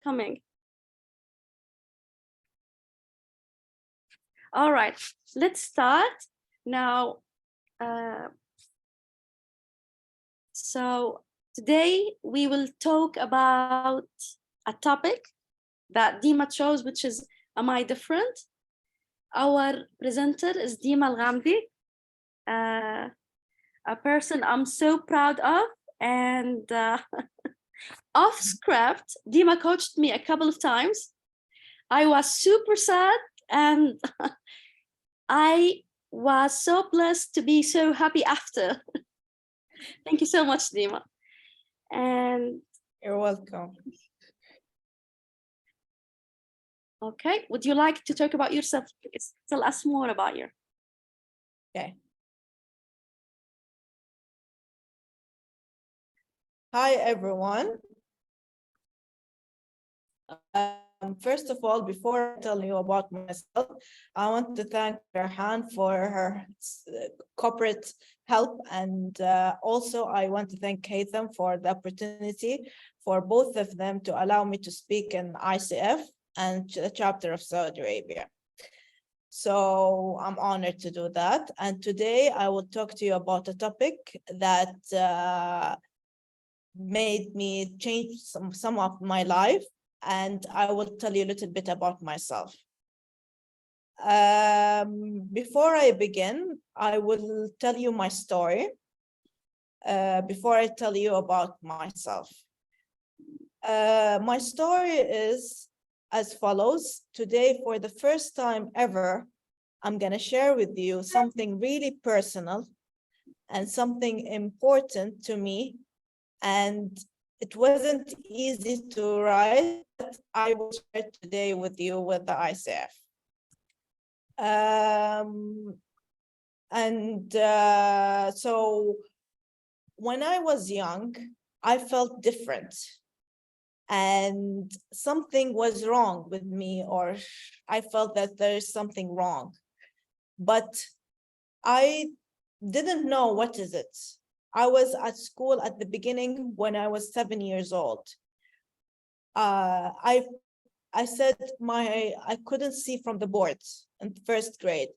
coming. All right, let's start now. So today we will talk about a topic that Dima chose, which is, am I different? Our presenter is Dima Al-Ghamdi, a person I'm so proud of, and off script, Dima coached me a couple of times. I was super sad, and I was so blessed to be so happy after. Thank you so much, Dima. And you're welcome. Okay, would you like to talk about yourself, please? Tell us more about you. Okay. Hi, everyone. First of all, before I tell you about myself, I want to thank Farhan for her corporate help, and also I want to thank Haytham for the opportunity for both of them to allow me to speak in ICF and the chapter of Saudi Arabia. So I'm honored to do that. And today I will talk to you about a topic that made me change some of my life, and I will tell you a little bit about myself. Before I begin, I will tell you my story before I tell you about myself. My story is as follows. Today, for the first time ever, I'm going to share with you something really personal and something important to me. And it wasn't easy to write, but I will share today with you with the ICF. So when I was young, I felt different. And something was wrong with me, or I felt that there is something wrong. But I didn't know what is it. I was at school at the beginning when I was 7 years old. I said I couldn't see from the boards in first grade.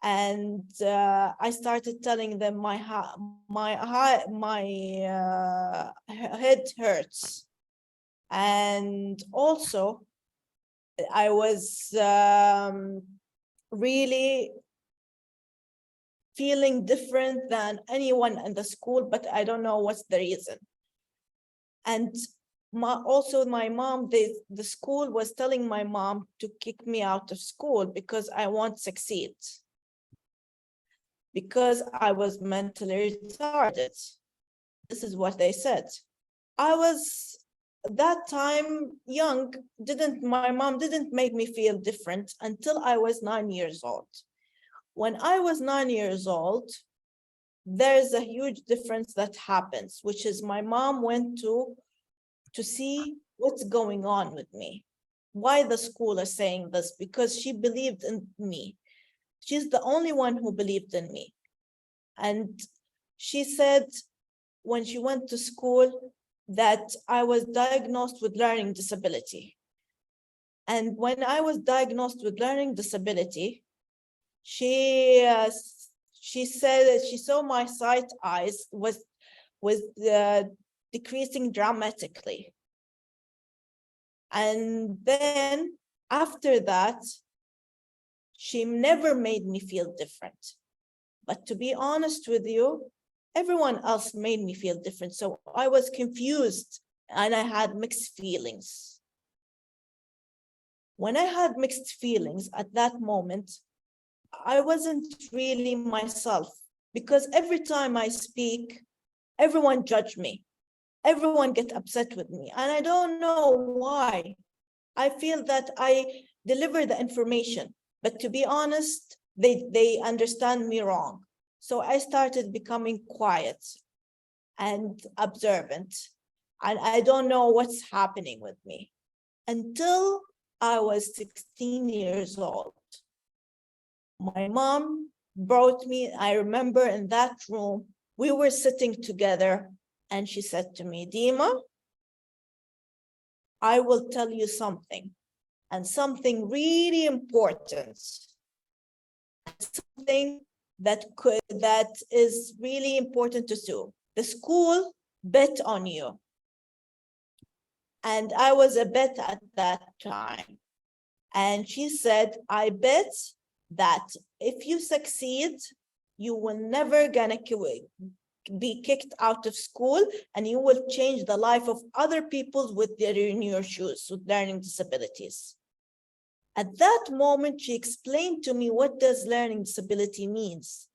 And I started telling them my head hurts. And also, I was really feeling different than anyone in the school, but I don't know what's the reason. And also my mom, the school was telling my mom to kick me out of school because I won't succeed, because I was mentally retarded. This is what they said. I was that time young, my mom didn't make me feel different until I was 9 years old. When I was 9 years old, there's a huge difference that happens, which is my mom went to see what's going on with me, why the school is saying this, because she believed in me. She's the only one who believed in me. And she said when she went to school that I was diagnosed with learning disability. And when I was diagnosed with learning disability, she said that she saw my sight eyes was decreasing dramatically. And then after that, she never made me feel different. But to be honest with you, everyone else made me feel different. So I was confused and I had mixed feelings. When I had mixed feelings at that moment, I wasn't really myself, because every time I speak, everyone judge me. Everyone get upset with me. And I don't know why. I feel that I deliver the information, but to be honest, they understand me wrong. So I started becoming quiet and observant, and I don't know what's happening with me until I was 16 years old. My mom brought me, I remember in that room, we were sitting together, and she said to me, Dima, I will tell you something, and something really important, something that is really important to do. The school bet on you, and I was a bet at that time. And she said, I bet that if you succeed, you will never gonna be kicked out of school, and you will change the life of other people with their in your shoes with learning disabilities. At that moment, she explained to me what does learning disability means.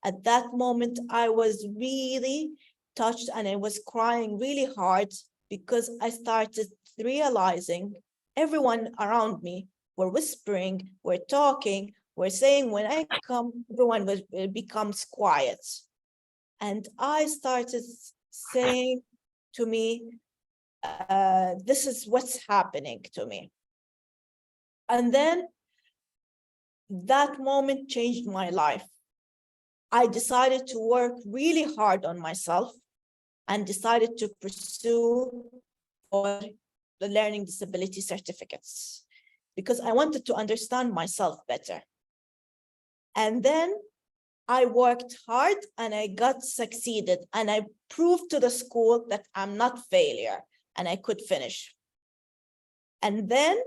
At that moment, I was really touched, and I was crying really hard because I started realizing everyone around me were whispering, were talking, were saying, when I come, everyone becomes quiet. And I started saying to me, this is what's happening to me. And then that moment changed my life. I decided to work really hard on myself and decided to pursue for the learning disability certificates because I wanted to understand myself better. And then I worked hard and I got succeeded, and I proved to the school that I'm not failure and I could finish. And then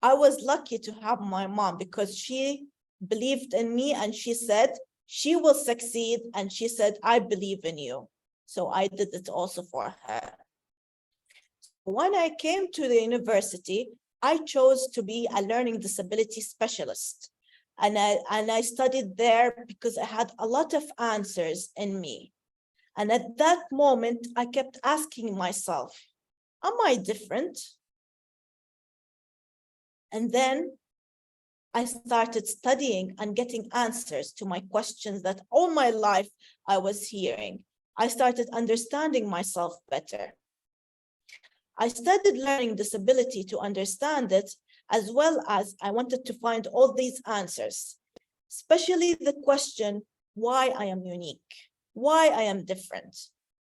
I was lucky to have my mom because she believed in me, and she said she will succeed, and she said, I believe in you. So I did it also for her. When I came to the university, I chose to be a learning disability specialist. And I studied there because I had a lot of answers in me. And at that moment, I kept asking myself, am I different? And then I started studying and getting answers to my questions that all my life I was hearing. I started understanding myself better. I studied learning disability to understand it, as well as I wanted to find all these answers, especially the question, why I am unique, why I am different,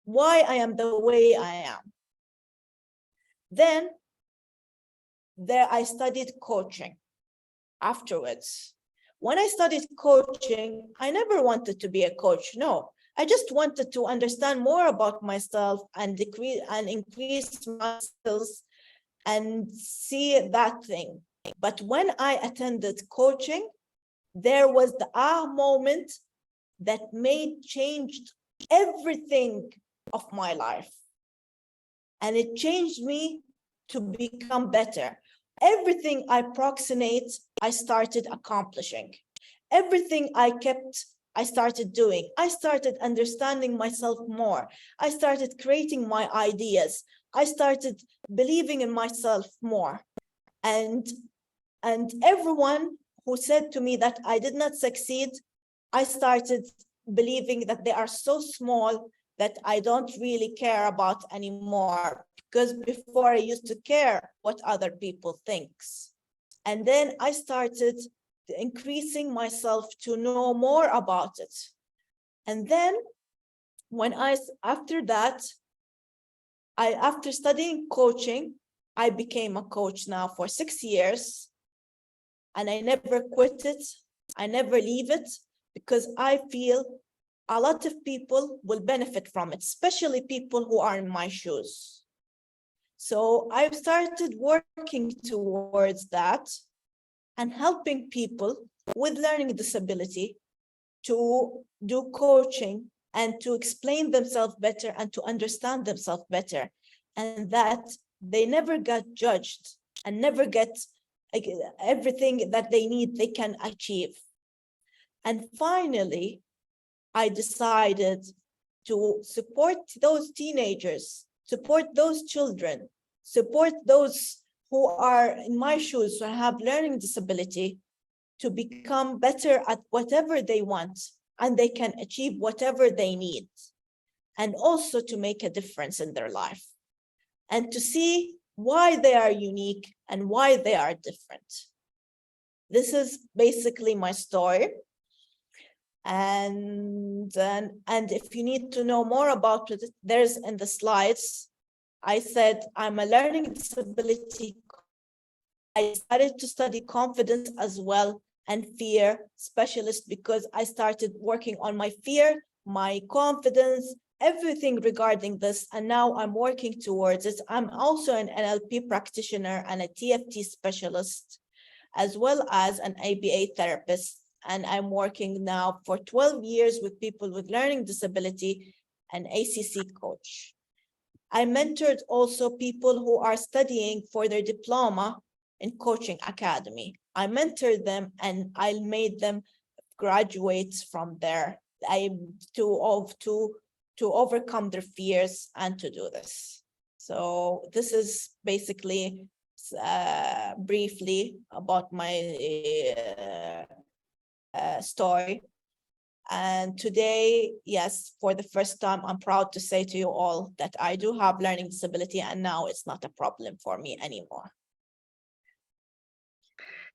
why I am the way I am. Then there I studied coaching afterwards. When I studied coaching, I never wanted to be a coach. No, I just wanted to understand more about myself and increase my skills and see that thing. But when I attended coaching, there was the moment that changed everything of my life. And it changed me to become better. Everything I approximate, I started accomplishing. Everything I started doing. I started understanding myself more. I started creating my ideas. I started believing in myself more. And everyone who said to me that I did not succeed, I started believing that they are so small that I don't really care about anymore, because before I used to care what other people thinks. And then I started increasing myself to know more about it. And then after studying coaching, I became a coach now for 6 years, and I never quit it. I never leave it, because I feel a lot of people will benefit from it, especially people who are in my shoes. So I've started working towards that and helping people with learning disability to do coaching and to explain themselves better and to understand themselves better, and that they never got judged and never get everything that they need they can achieve. And finally, I decided to support those teenagers, support those children, support those who are in my shoes, who have learning disability, to become better at whatever they want, and they can achieve whatever they need, and also to make a difference in their life, and to see why they are unique and why they are different. This is basically my story. And if you need to know more about it, there's in the slides, I said, I'm a learning disability. I started to study confidence as well and fear specialist because I started working on my fear, my confidence, everything regarding this. And now I'm working towards it. I'm also an NLP practitioner and a TFT specialist, as well as an ABA therapist. And I'm working now for 12 years with people with learning disability and ACC coach. I mentored also people who are studying for their diploma in coaching academy. I mentored them and I made them graduate from there. To overcome their fears and to do this. So this is basically briefly about my story. And today, yes, for the first time, I'm proud to say to you all that I do have learning disability and now it's not a problem for me anymore.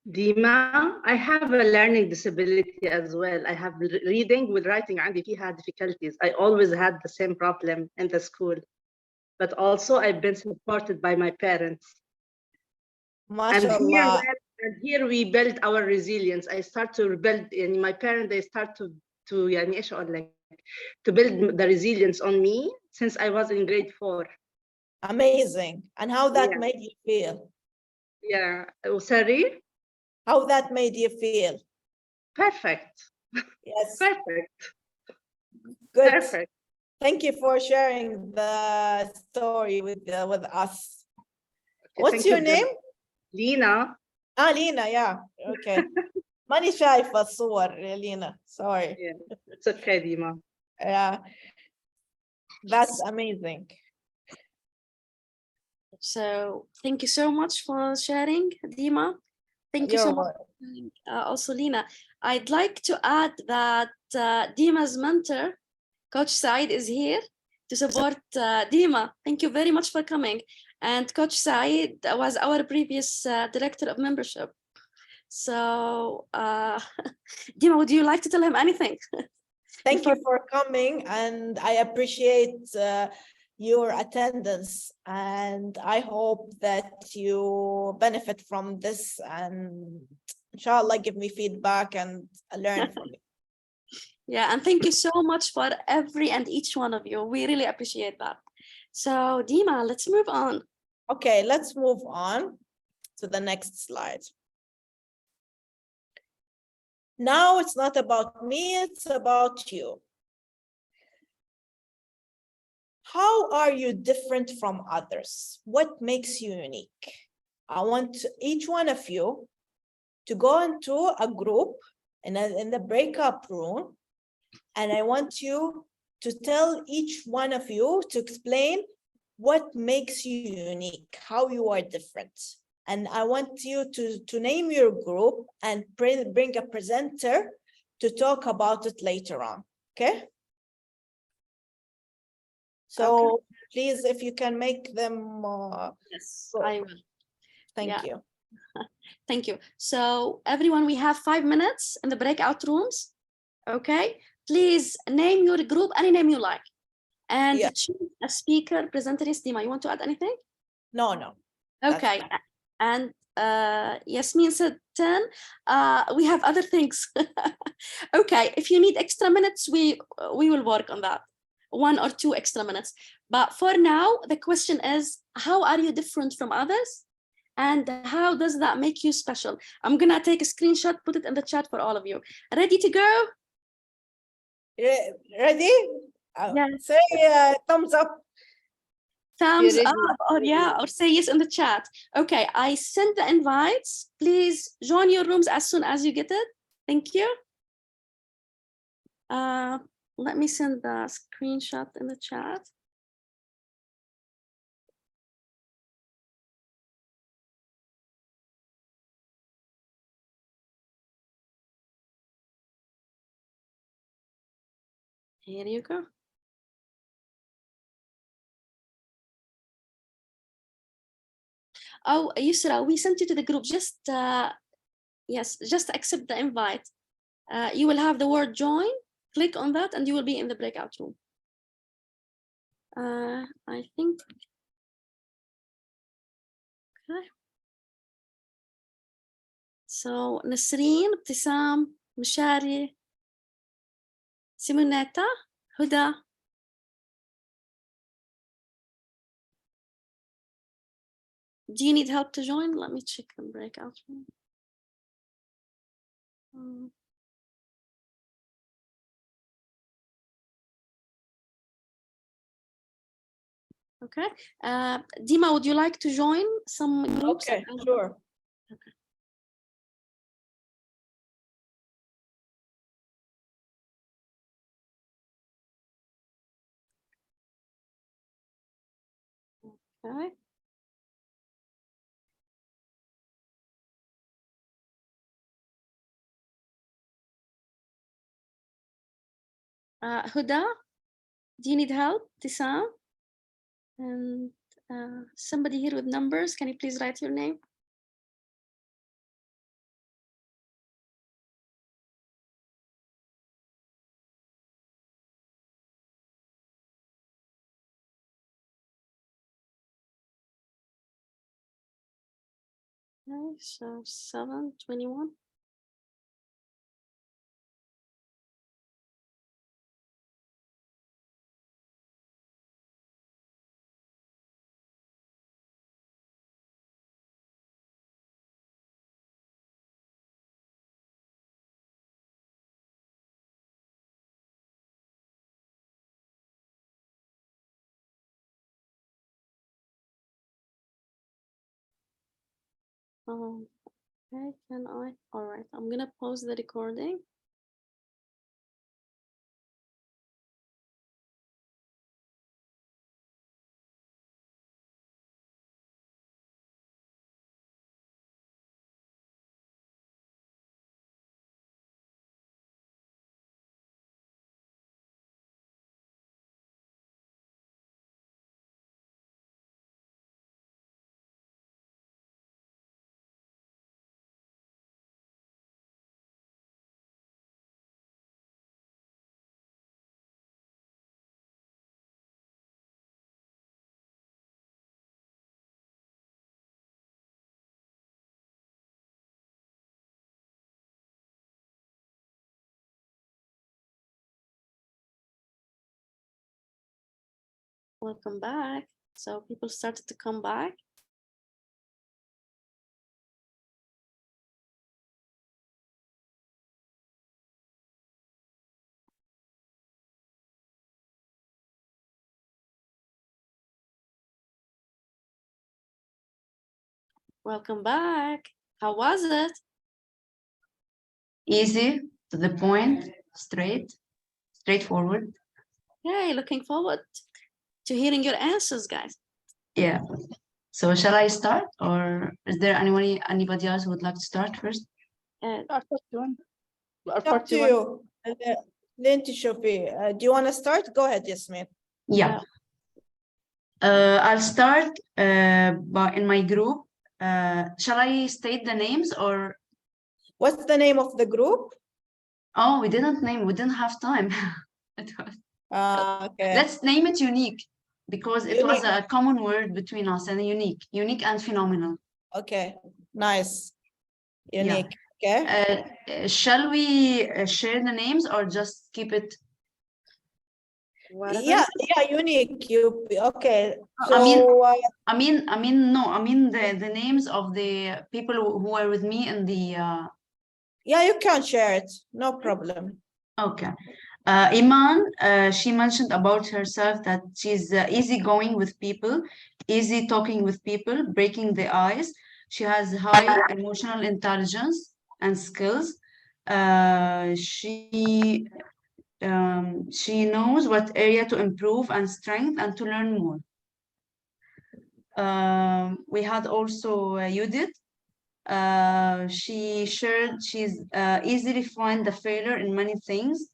Dima, I have a learning disability as well. I have reading with writing عندي فيها difficulties. I always had the same problem in the school. But also I've been supported by my parents. MashaAllah. And here we build our resilience. I start to build, and my parents, they start to يعني ايش اقول لك, to build the resilience on me since I was in grade 4. Amazing. And how that made you feel? Yeah. Sorry? How that made you feel? Perfect. Yes. Perfect. Good. Perfect. Thank you for sharing the story with us. Okay, what's your name? Lina. Lina, yeah. Okay. ماني شايفة الصور لينا. Sorry. Yeah. It's okay, Dima. Yeah. That's amazing. So thank you so much for sharing, Dima. Thank you so much. Also, Lina, I'd like to add that Dima's mentor, Coach Said, is here to support Dima. Thank you very much for coming. And Coach Said was our previous director of membership. So, Dima, would you like to tell him anything? Thank you for coming, and I appreciate your attendance, and I hope that you benefit from this, and inshallah give me feedback and learn from it. Yeah, and thank you so much for every and each one of you. We really appreciate that. So Dima, let's move on. Okay, let's move on to the next slide. Now it's not about me, it's about you. How are you different from others? What makes you unique? I want each one of you to go into a group in the breakup room, and I want you to tell each one of you to explain what makes you unique, how you are different. And I want you to name your group and bring a presenter to talk about it later on, okay? So please, if you can make them. Yes, I will. Thank you. Thank you. So everyone, we have 5 minutes in the breakout rooms, okay? Please name your group, any name you like. And choose a speaker, presenter. Dima, you want to add anything? No. Okay. And Yasmin said 10. We have other things. Okay, if you need extra minutes, we will work on that. 1 or 2 extra minutes. But for now, the question is, how are you different from others? And how does that make you special? I'm gonna take a screenshot, put it in the chat for all of you. Ready to go? Ready? Yes. Say thumbs up. Thumbs up, or say yes in the chat. Okay, I sent the invites. Please join your rooms as soon as you get it. Thank you. Let me send the screenshot in the chat. Here you go. Oh, Yusra, we sent you to the group. Just, yes, just accept the invite. You will have the word join. Click on that and you will be in the breakout room. I think Okay. So Nasreen, Ibtisam, Mishari, Simonetta, Huda. Do you need help to join? Let me check the breakout room. Okay. Dima, would you like to join some groups? Okay, sure. Okay. Okay. Huda, do you need help? Tisam? And somebody here with numbers, can you please write your name? Okay, so 721. Okay, can I? All right, I'm gonna pause the recording. Welcome back. So people started to come back. Welcome back. How was it? Easy, to the point, straightforward. Yay, looking forward to hearing your answers, guys. Yeah. So shall I start, or is there anybody else who would like to start first? Up to you. Linti Shofi, do you want to start? Go ahead, Yasmin. Yeah. I'll start in my group. Shall I state the names or? What's the name of the group? Oh, we didn't have time. Okay. Let's name it unique, because it was Unique. a common word between us, and unique and phenomenal. Okay, nice. Unique. Yeah. Okay. Shall we share the names or just keep it? Yeah, unique. You okay? So I mean, the names of the people who are with me in the. yeah, you can share it. No problem. Okay. Iman, she mentioned about herself that she's easygoing with people, easy talking with people, breaking the ice. She has high emotional intelligence and skills. She knows what area to improve and strength and to learn more. We had also Judith. She shared she's easily find the failure in many things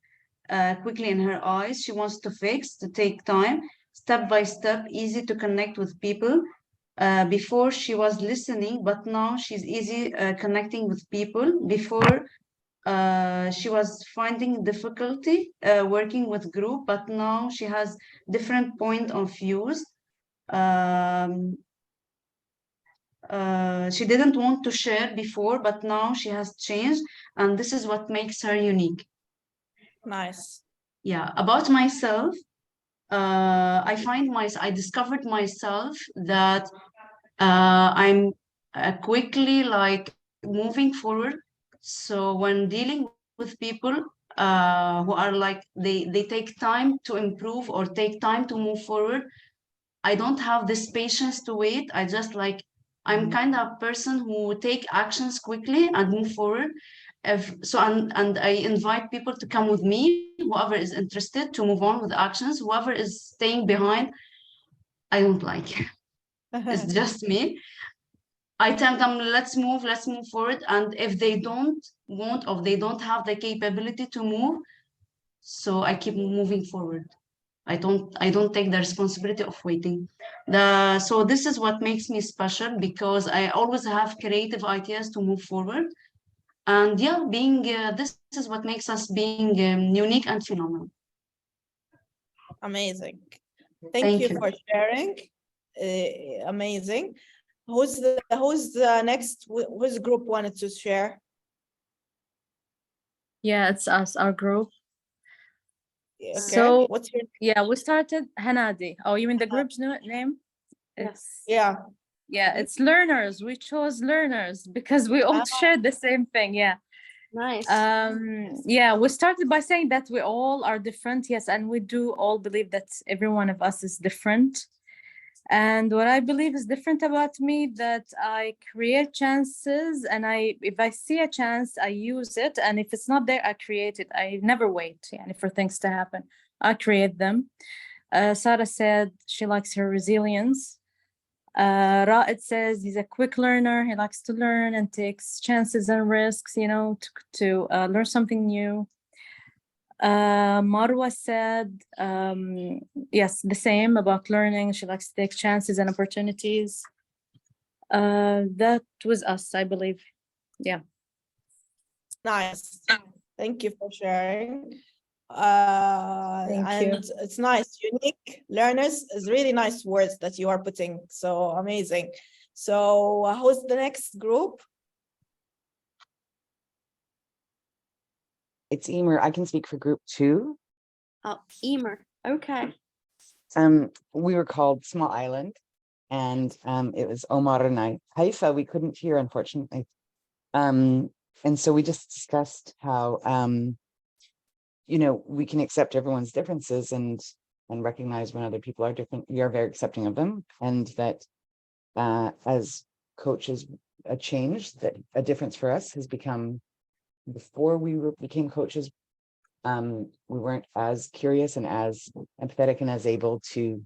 quickly in her eyes. She wants to fix, to take time, step by step, easy to connect with people. Before she was listening, but now she's easy connecting with people. Before she was finding difficulty working with group, but now she has different point of views. She didn't want to share before, but now she has changed, and this is what makes her unique. Nice. Yeah, about myself, I discovered myself that I'm quickly like moving forward. So when dealing with people who are like they take time to improve or take time to move forward, I don't have this patience to wait. I just like I'm kind of person who take actions quickly and move forward. If so, and I invite people to come with me, whoever is interested to move on with actions, whoever is staying behind, I don't like. It's just me. I tell them, let's move forward. And if they don't want or they don't have the capability to move, so I keep moving forward. I don't take the responsibility of waiting. So this is what makes me special because I always have creative ideas to move forward. And yeah, being this is what makes us being unique and phenomenal. Amazing. Thank Thank you you. for sharing. Amazing. Who's the next? Whose group wanted to share? Yeah, it's us, our group. Okay. So What's your yeah, we started Hanadi. Oh, you mean the group's name? It's yeah? yeah, it's learners. We chose learners because we all Ah. shared the same thing. Yeah. Nice. Yeah, we started by saying that we all are different. Yes, and we do all believe that every one of us is different. And what I believe is different about me that I create chances, and if I see a chance, I use it, and if it's not there, I create it. I never wait, for things to happen. I create them. Sarah said she likes her resilience. Ra'ed says he's a quick learner. He likes to learn and takes chances and risks, to learn something new. Marwa said, yes, the same about learning. She likes to take chances and opportunities. That was us, I believe. Yeah. Nice. Thank you for sharing. Thank and you. it's nice. Unique learners is really nice words that you are putting. So amazing. So who's the next group? It's Emer. I can speak for group 2. Oh, Emer. Okay. We were called Small Island, and it was Omar and I. Haifa, we couldn't hear, unfortunately. And so we just discussed how we can accept everyone's differences and recognize when other people are different. We are very accepting of them, and that as coaches, a difference for us has become before we became coaches. We weren't as curious and as empathetic and as able to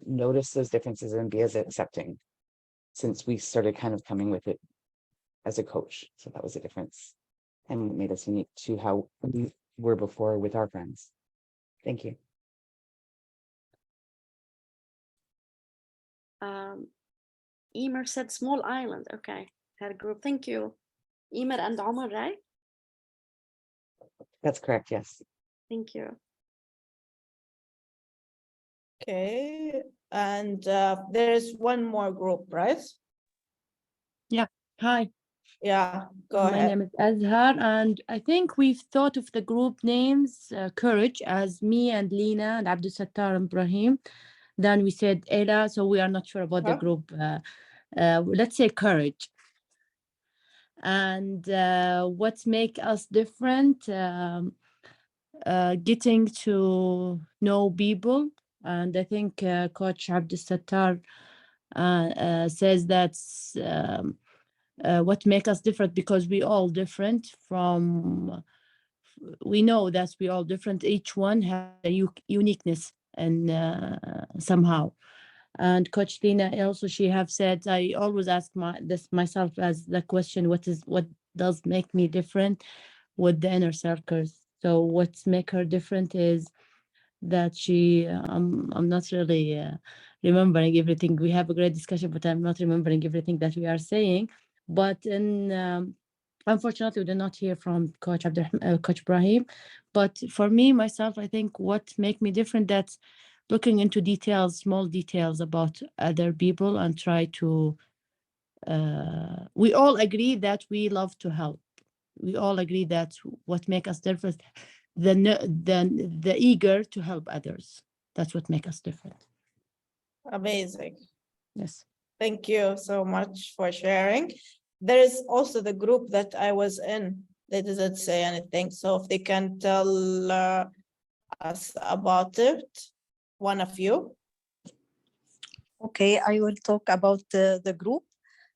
notice those differences and be as accepting since we started kind of coming with it as a coach. So that was a difference and it made us unique to how we were before with our friends. Thank you. Emer said small island. Okay. Had a group. Thank you. Emer and Omar, right? That's correct. Yes. Thank you. Okay. And there's one more group, right? Hi, Yeah, go my ahead. name is Azhar, and I think we've thought of the group names Courage as me and Lina and Abdul Sattar and Ibrahim. Then we said Ella, so we are not sure about the Huh? group. Let's say Courage. And what make us different? Getting to know people, and I think Coach Abdul Sattar says that's. What make us different because we all different we know that we all different, each one has a uniqueness and somehow. And Coach Tina also, she have said, I always ask myself as the question, what does make me different with the inner circles? So what's make her different is that I'm not really remembering everything. We have a great discussion, but I'm not remembering everything that we are saying. But unfortunately, we did not hear from Coach Ibrahim. But for me, myself, I think what make me different, that's looking into details, small details about other people and try to We all agree that we love to help. We all agree that what makes us different, the eager to help others. That's what makes us different. Amazing. Yes. Thank you so much for sharing. There is also the group that I was in. They didn't say anything. So if they can tell us about it, one of you. Okay, I will talk about the group.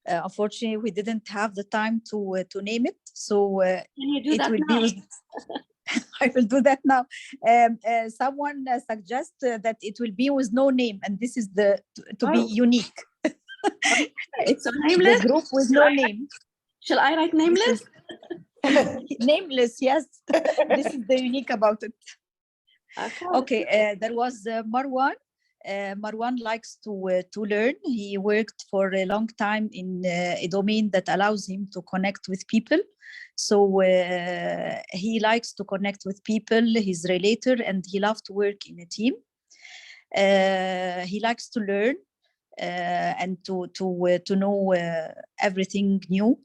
Unfortunately, we didn't have the time to name it, so Can you do it that will now? be with. I will do that now. Someone suggests that it will be with no name, and this is to be Oh. unique. Okay, so The nameless. group with no name. Shall I write nameless? Nameless, yes. This is the unique about it. Okay, there was Marwan. Marwan likes to learn. He worked for a long time in a domain that allows him to connect with people. So he likes to connect with people. He's a relator and he loves to work in a team. He likes to learn and to know everything new.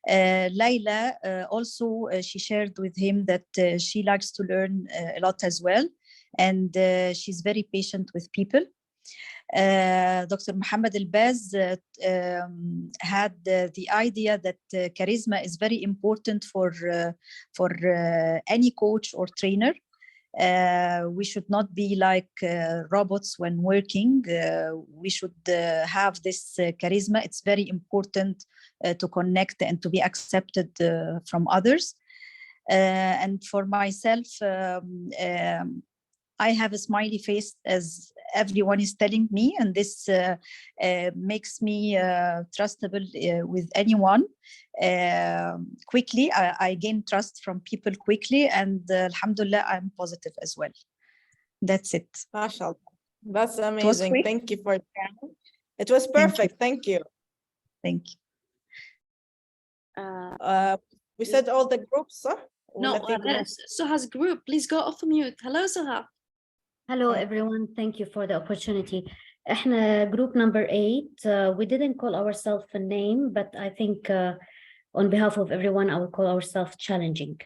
Layla also she shared with him that she likes to learn a lot as well, and she's very patient with people. Dr. Muhammad Al-Baz had the idea that charisma is very important for any coach or trainer. We should not be like robots when working. We should have this charisma. It's very important to connect and to be accepted from others. And for myself, I have a smiley face, as everyone is telling me, and this makes me trustable with anyone. Quickly, I gain trust from people quickly, and Alhamdulillah, I'm positive as well. That's it. Mashallah. That's amazing. quick. Thank you for sharing. It was perfect. Thank you. Thank you. We said all the groups, huh? No, ولا في group؟ Suha's group. Please go off mute. Hello, Suha. Hello, everyone. Thank you for the opportunity. احنا group number 8. We didn't call ourselves a name, but I think on behalf of everyone, I will call ourselves challenging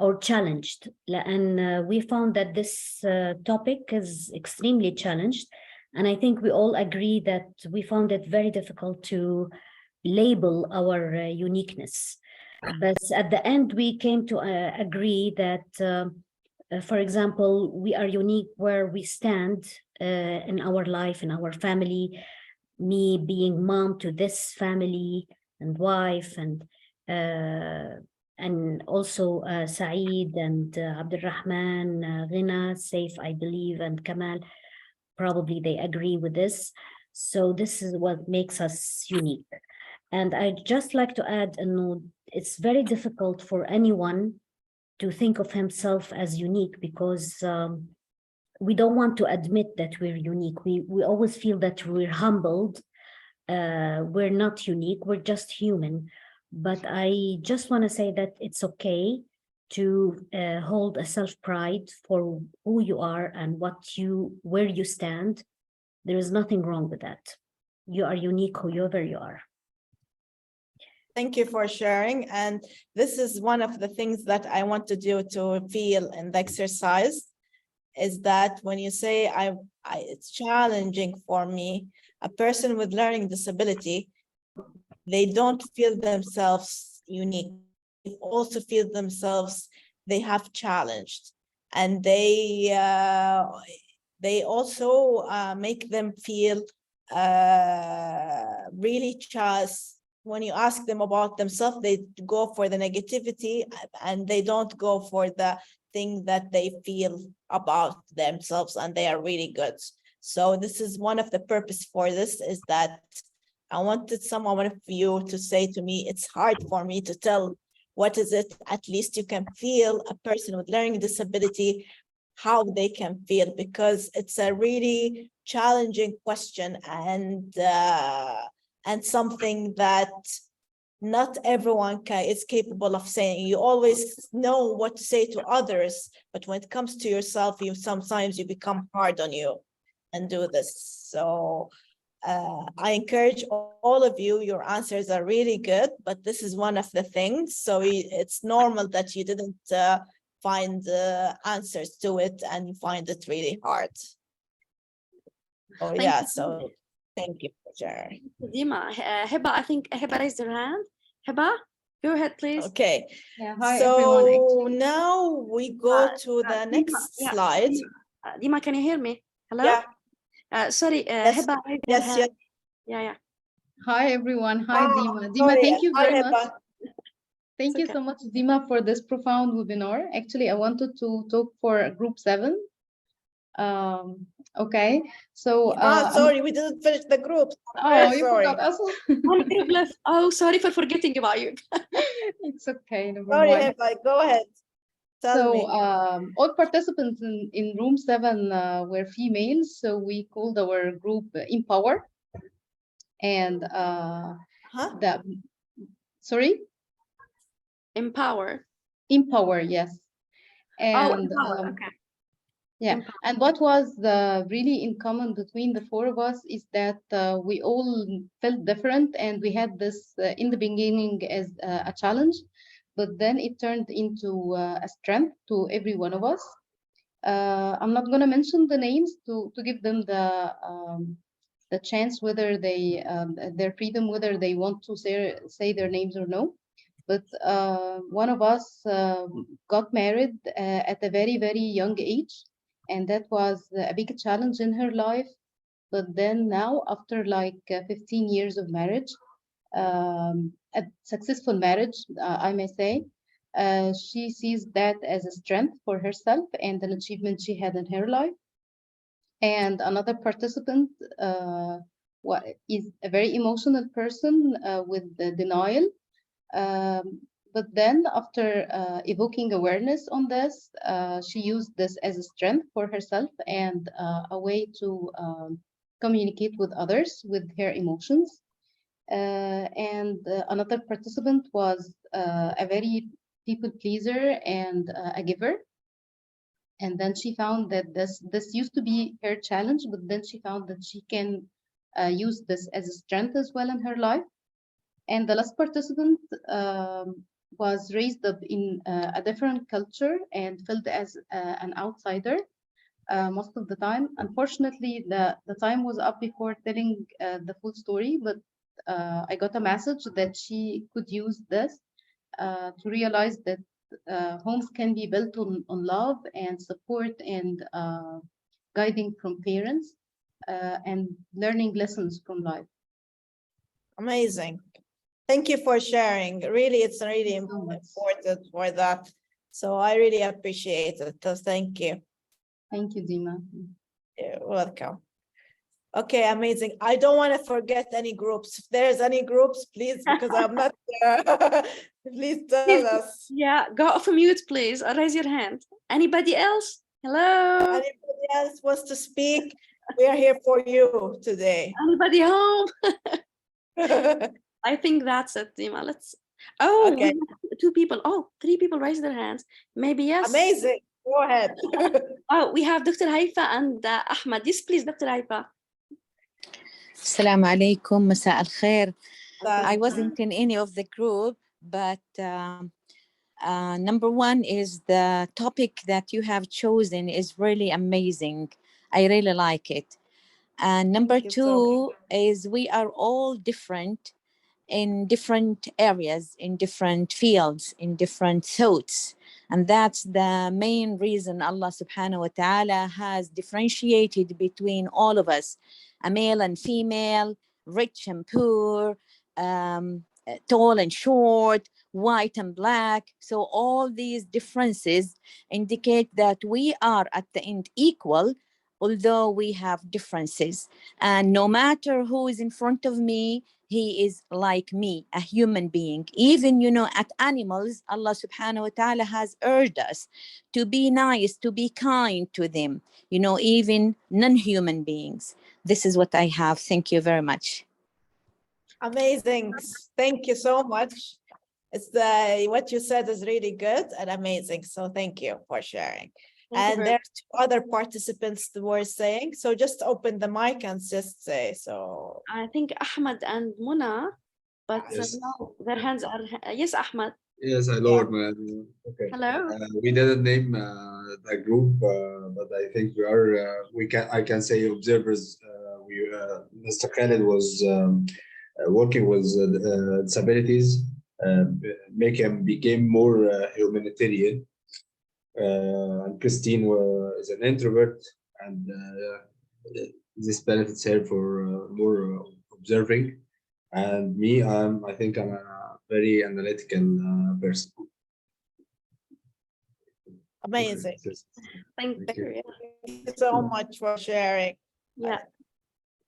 or challenged. And we found that this topic is extremely challenged. And I think we all agree that we found it very difficult to label our uniqueness. But at the end, we came to agree that for example, we are unique where we stand in our life, in our family, me being mom to this family and wife, and also Saeed and Abdulrahman, Ghina, Saif, I believe, and Kamal, probably they agree with this. So this is what makes us unique. And I'd just like to add a note. It's very difficult for anyone to think of himself as unique because we don't want to admit that we're unique. We always feel that we're humbled. We're not unique, we're just human. But I just want to say that it's okay to hold a self-pride for who you are and where you stand. There is nothing wrong with that. You are unique whoever you are. Thank you for sharing. And this is one of the things that I want to do to feel in the exercise, is that when you say it's challenging for me, a person with learning disability, they don't feel themselves unique. They also feel themselves, they have challenged. And they also make them feel really when you ask them about themselves, they go for the negativity and they don't go for the thing that they feel about themselves, and they are really good. So this is one of the purpose for this, is that I wanted someone of you to say to me, it's hard for me to tell what is it. At least you can feel a person with learning disability, how they can feel, because it's a really challenging question and something that not everyone is capable of saying. You always know what to say to others, but when it comes to yourself, sometimes you become hard on you and do this. So I encourage all of you, your answers are really good, but this is one of the things. So it's normal that you didn't find answers to it and you find it really hard. Oh, Thank yeah. you. So thank you for sharing. Dima, Heba, I think Heba raised her hand. Heba, go ahead, please. Okay. Yeah, hi So everyone. now we go to the Dima, next yeah, slide. Dima, can you hear me? Hello? Yeah. Sorry, Yes. Heba raised her Yes. hand. Yes. Yeah. Hi everyone. Hi Ah, Dima. Dima, sorry. thank you Hi, very Heba. much. Thank It's you okay. so much, Dima, for this profound webinar. Actually, I wanted to talk for group 7. Okay, so Sorry, we didn't finish the group. oh, you Sorry. forgot us. One group left. Oh, sorry for forgetting about you. It's okay, never Sorry, mind. Heba. Go ahead. Tell me. So all participants in room 7 were females, so we called our group Empower. And Huh? sorry? Empower. Empower, yes. Oh, And empower. Okay. yeah, Empower. and what was really in common between the 4 of us is that we all felt different, and we had this in the beginning as a challenge, but then it turned into a strength to every one of us. I'm not going to mention the names to give them the chance whether they their freedom, whether they want to say their names or no. But one of us got married at a very, very young age, and that was a big challenge in her life. But then now, after like 15 years of marriage, a successful marriage, I may say, she sees that as a strength for herself and an achievement she had in her life. And another participant is a very emotional person with the denial. But then after evoking awareness on this, she used this as a strength for herself and a way to communicate with others with her emotions. And another participant was a very people pleaser and a giver. And then she found that this used to be her challenge, but then she found that she can use this as a strength as well in her life. And the last participant was raised up in a different culture and felt as an outsider most of the time. Unfortunately, the time was up before telling the full story, but I got a message that she could use this to realize that homes can be built on love and support and guiding from parents and learning lessons from life. Amazing. Thank you for sharing. Really, it's really important for that. So I really appreciate it. So thank you. Thank you, Dima. You're welcome. Okay, amazing. I don't want to forget any groups. If there's any groups, please, because I'm not there. Please tell us. Yeah, go off mute, please, or raise your hand. Anybody else? Hello? Anybody else wants to speak? We are here for you today. Anybody home? I think that's it, Dima. Let's. Oh, Okay. we have 2 people. Oh, 3 people raised their hands. Maybe yes. Amazing. Go ahead. Oh, we have Dr. Haifa and Ahmad. Yes, please, Dr. Haifa. Assalamu alaikum, Masa al khair. I wasn't in any of the group, but number 1 is the topic that you have chosen is really amazing. I really like it. And number 2 is we are all different in different areas, in different fields, in different thoughts. And that's the main reason Allah subhanahu wa ta'ala has differentiated between all of us, a male and female, rich and poor, tall and short, white and black. So all these differences indicate that we are at the end equal, although we have differences. And no matter who is in front of me, he is like me, a human being. Even, at animals, Allah subhanahu wa ta'ala has urged us to be nice, to be kind to them, even non-human beings. This is what I have. Thank you very much. Amazing. Thank you so much. It's what you said is really good and amazing. So thank you for sharing. Thank you And very there are two other participants that were saying, so just open the mic and just say, so. I think Ahmed and Muna, but Yes. no, their hands are, yes, Ahmed. Yes, I lowered my. Okay. Hello. We didn't name the group, but I think we are. I can say observers. Mr. Khalid was working with disabilities, make him became more humanitarian. And Christine is an introvert, and this benefits her for more observing. And me, I think I'm a very analytical person. Amazing. Thank you. you. Thank you so much for sharing. Yeah.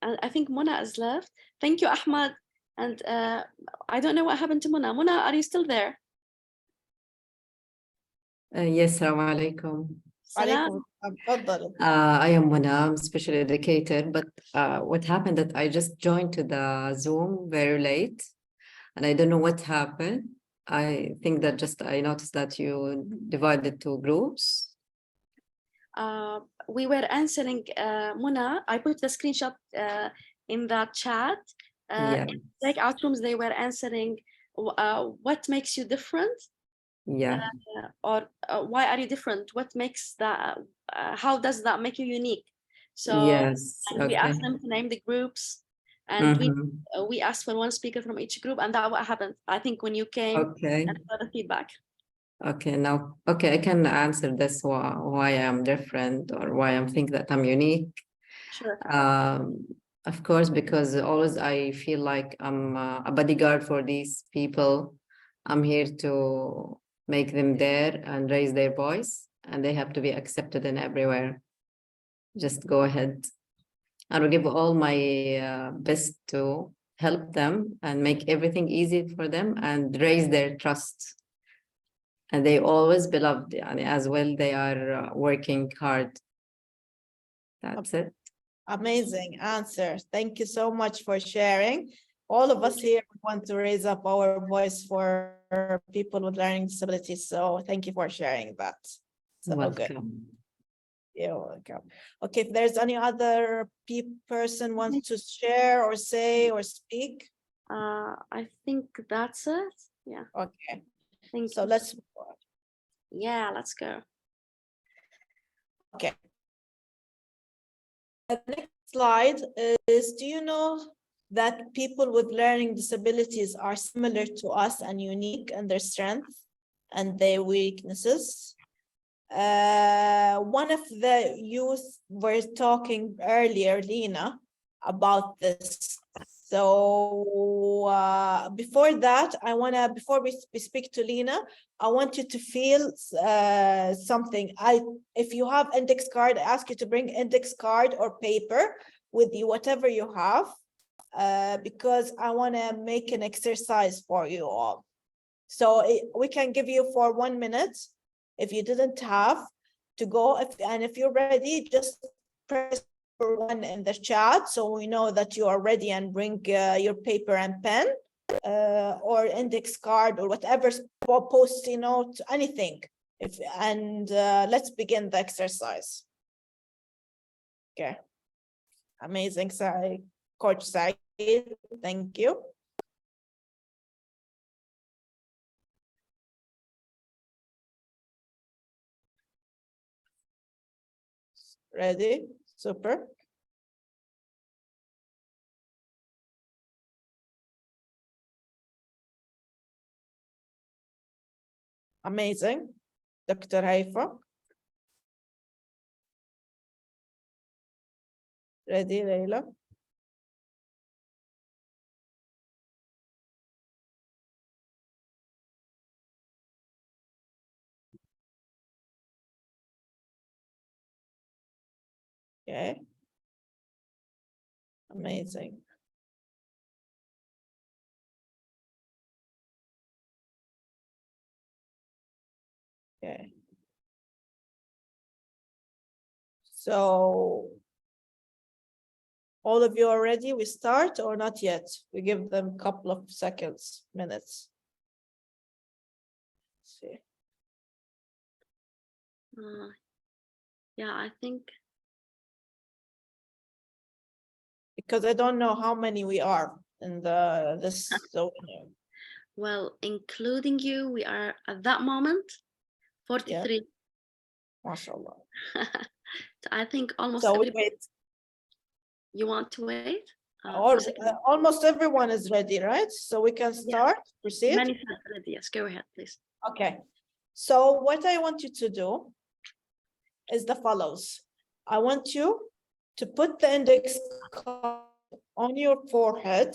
And I think Muna is left. Thank you, Ahmed. And I don't know what happened to Muna. Muna, are you still there? Yes, Assalamu alaikum. Salam. I am Mona, I'm special educator, but what happened that I just joined to the Zoom very late, and I don't know what happened. I think that just I noticed that you divided two groups. We were answering Muna. I put the screenshot in the chat. Yeah. In breakout rooms, they were answering what makes you different. Yeah. Or why are you different? What makes that? How does that make you unique? So Yes. and we asked them to name the groups, and we asked for one speaker from each group, and that what happened. I think when you came, Okay. and got the feedback. Okay. Now, okay, I can answer this why I'm different or why I'm think that I'm unique. Sure. Of course, because always I feel like I'm a bodyguard for these people. I'm here to make them there and raise their voice, and they have to be accepted in everywhere. Just go ahead. I will give all my best to help them and make everything easy for them and raise their trust. And they always beloved, and as well, they are working hard. That's it. Amazing answer. Thank you so much for sharing. All of us here want to raise up our voice for people with learning disabilities. So thank you for sharing that. So welcome. Good. You're welcome. Okay, if there's any other person wants to share or say or speak. I think that's it. Yeah. Okay. So let's. Yeah, let's go. Okay. The next slide is, do you know that people with learning disabilities are similar to us and unique in their strengths and their weaknesses? One of the youth were talking earlier, Lena, about this. So before that, before we speak to Lena, I want you to feel something. If you have index card, I ask you to bring index card or paper with you, whatever you have, because I want to make an exercise for you all. So we can give you for 1 minute. If you didn't have to go, if you're ready, just press one in the chat so we know that you are ready, and bring your paper and pen or index card or whatever, post-it note, anything. Let's begin the exercise. Okay. Amazing, Coach Saeed. Thank you. Ready? Super. Amazing. Dr. Haifa. Ready, Leila? Okay. Amazing. Okay. So all of you are ready? We start or not yet? We give them a couple of seconds, minutes. Let's see. Yeah, I think. Because I don't know how many we are in this zone. Well, including you, we are at that moment 43. Yeah. MashaAllah. I think almost So we everybody. wait. You want to wait? Almost everyone is ready, right? So we can start, proceed. Many ready. Yes, go ahead, please. Okay. So what I want you to do is the follows. I want you to put the index card on your forehead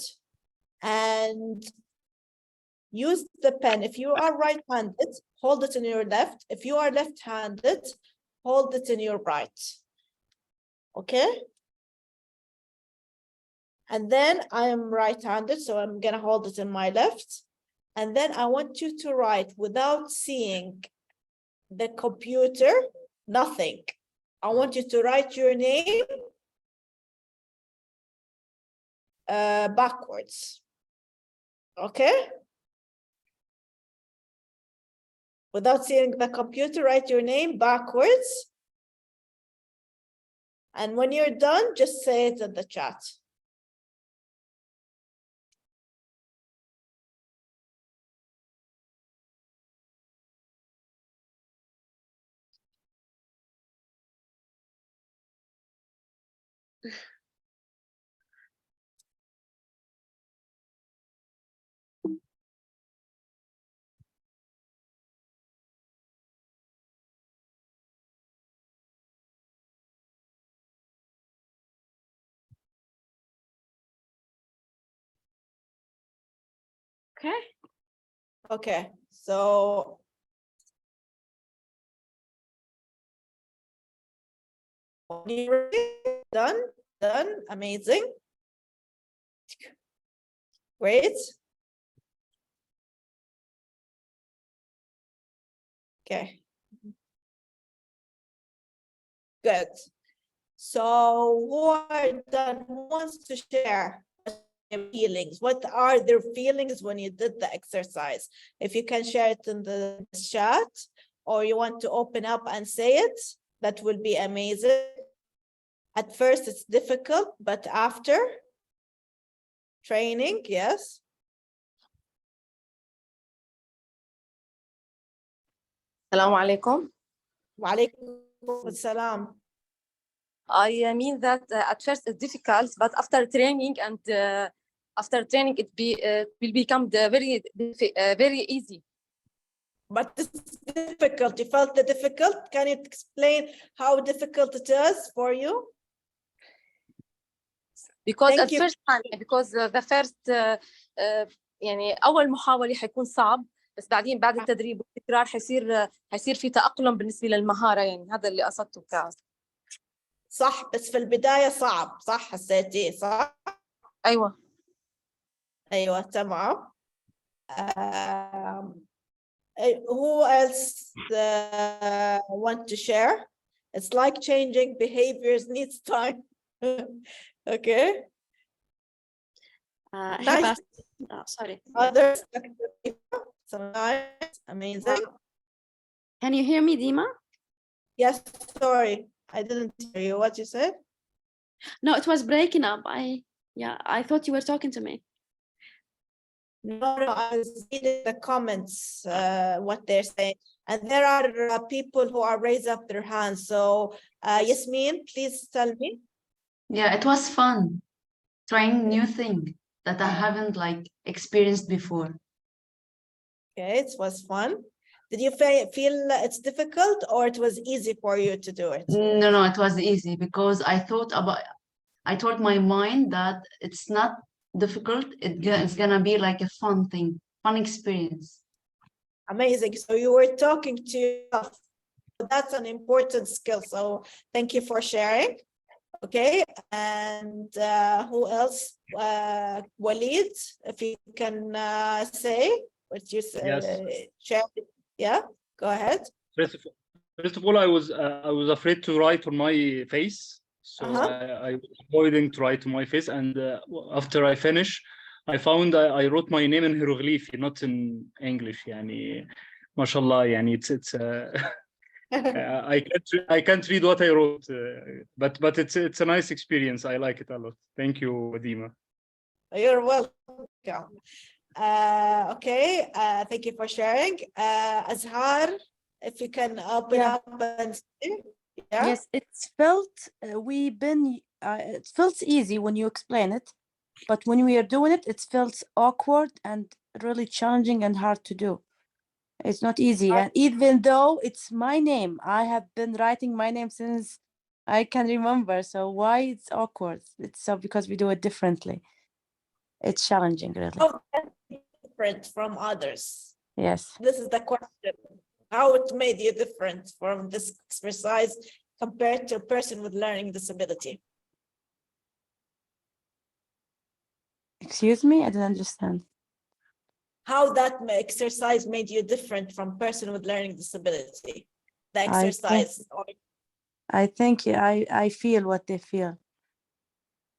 and use the pen. If you are right-handed, hold it in your left. If you are left-handed, hold it in your right. Okay? And then I am right-handed, so I'm gonna hold it in my left. And then I want you to write without seeing the computer, nothing. I want you to write your name backwards. Okay? Without seeing the computer, write your name backwards. And when you're done, just say it in the chat. Okay. Okay, so done, amazing. Great. Okay. Good. So who wants to share their feelings? What are their feelings when you did the exercise? If you can share it in the chat, or you want to open up and say it, that will be amazing. At first it's difficult, but after training, yes. Assalamu alaikum. Wa alaikum assalam. I mean that at first it's difficult, but after training and it will become very easy. But it's difficult. You felt the difficult. Can you explain how difficult it is for you? Because at first time, because the first يعني أول محاولة حيكون صعب، بس بعدين بعد التدريب والتكرار حيصير في تأقلم بالنسبة للمهارة، يعني هذا اللي قصدته كاس. صح، بس في البداية صعب، صح حسيتي صح؟ أيوة تمام. Who else want to share? It's like changing behaviors needs time. Okay. Nice. Sorry. Others, so nice, amazing. Can you hear me, Dima? Yes, sorry, I didn't hear you. What you said? No, it was breaking up. I thought you were talking to me. No, I was reading the comments, what they're saying. And there are people who are raised up their hands. So Yasmin, please tell me. Yeah, it was fun trying new thing that I haven't like experienced before. Okay, it was fun. Did you feel it's difficult or it was easy for you to do it? No, it was easy because I told my mind that it's not difficult. It's gonna be like a fun thing, fun experience. Amazing. So you were talking to yourself. That's an important skill. So thank you for sharing. Okay, and who else? Walid, if you can say what you share. Yeah, go ahead. First of all, I was afraid to write on my face, so I was avoiding to write on my face. And after I finish, I found I wrote my name in hieroglyph, not in English. Yani, mashallah. Yani it's I can't read what I wrote, but it's a nice experience. I like it a lot. Thank you, Dima. You're welcome. Okay, thank you for sharing. Azhar, if you can open Yeah. up and see. Yeah. Yes, it's felt it feels easy when you explain it, but when we are doing it, it feels awkward and really challenging and hard to do. It's not easy, and even though it's my name, I have been writing my name since I can remember. So why it's awkward? It's so because we do it differently. It's challenging, really. How can it be different from others? Yes. This is the question. How it made you different from this exercise compared to a person with learning disability? Excuse me, I didn't understand. How that exercise made you different from person with learning disability? The I think- exercise. I think I feel what they feel.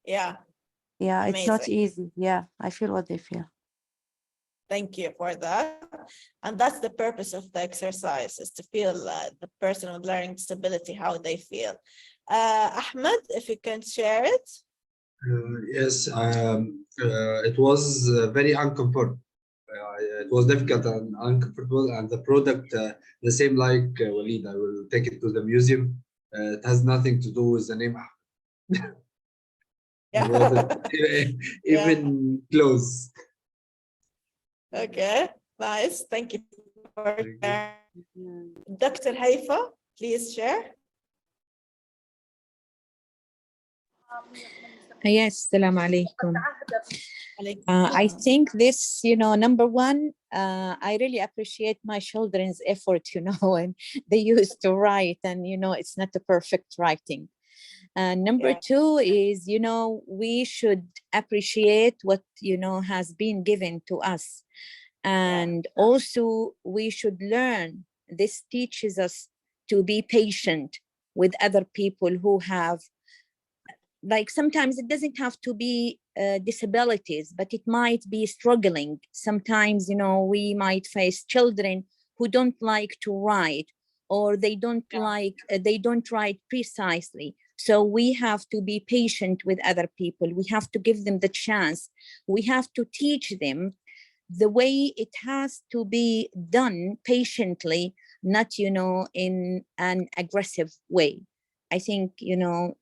Yeah. Yeah, it's not Amazing. easy. Yeah, I feel what they feel. Thank you for that. And that's the purpose of the exercise, is to feel the person with learning disability, how they feel. Ahmed, if you can share it. Yes, it was very uncomfortable. It was difficult and uncomfortable, and the product, the same like Walid, I will take it to the museum. It has nothing to do with the name. It wasn't even close. Okay, nice. Thank you for sharing. Dr. Haifa, please share. Yes, salam alaikum. I think this, number one, I really appreciate my children's effort, and they used to write, and, it's not a perfect writing. Number two is, we should appreciate what, has been given to us. And also we should learn, this teaches us to be patient with other people who have, like, sometimes it doesn't have to be disabilities, but it might be struggling. Sometimes, we might face children who don't like to write, or they don't they don't write precisely. So we have to be patient with other people. We have to give them the chance. We have to teach them the way it has to be done patiently, not, in an aggressive way. I think,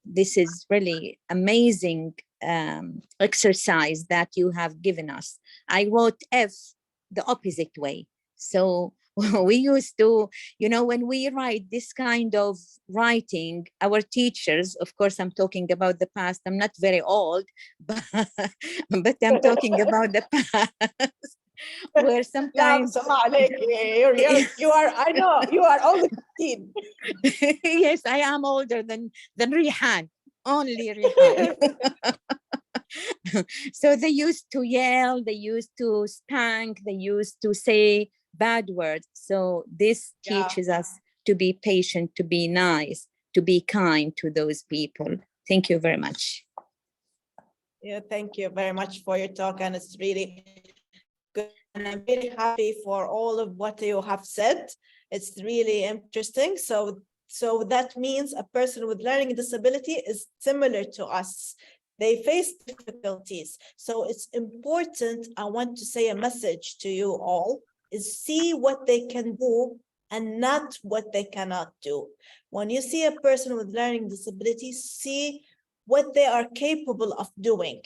this is really amazing exercise that you have given us. I wrote F the opposite way. So we used to, when we write this kind of writing, our teachers, of course, I'm talking about the past. I'm not very old, but I'm talking about the past. Where sometimes you are, I know, you are older than 15. Yes, I am older than Rihan, only Rihan. So they used to yell, they used to spank, they used to say bad words. So this teaches us to be patient, to be nice, to be kind to those people. Thank you very much. Yeah, thank you very much for your talk, and it's really good. And I'm very happy for all of what you have said. It's really interesting. So that means a person with learning disability is similar to us. They face difficulties. So it's important, I want to say a message to you all, is see what they can do and not what they cannot do. When you see a person with learning disability, see what they are capable of doing.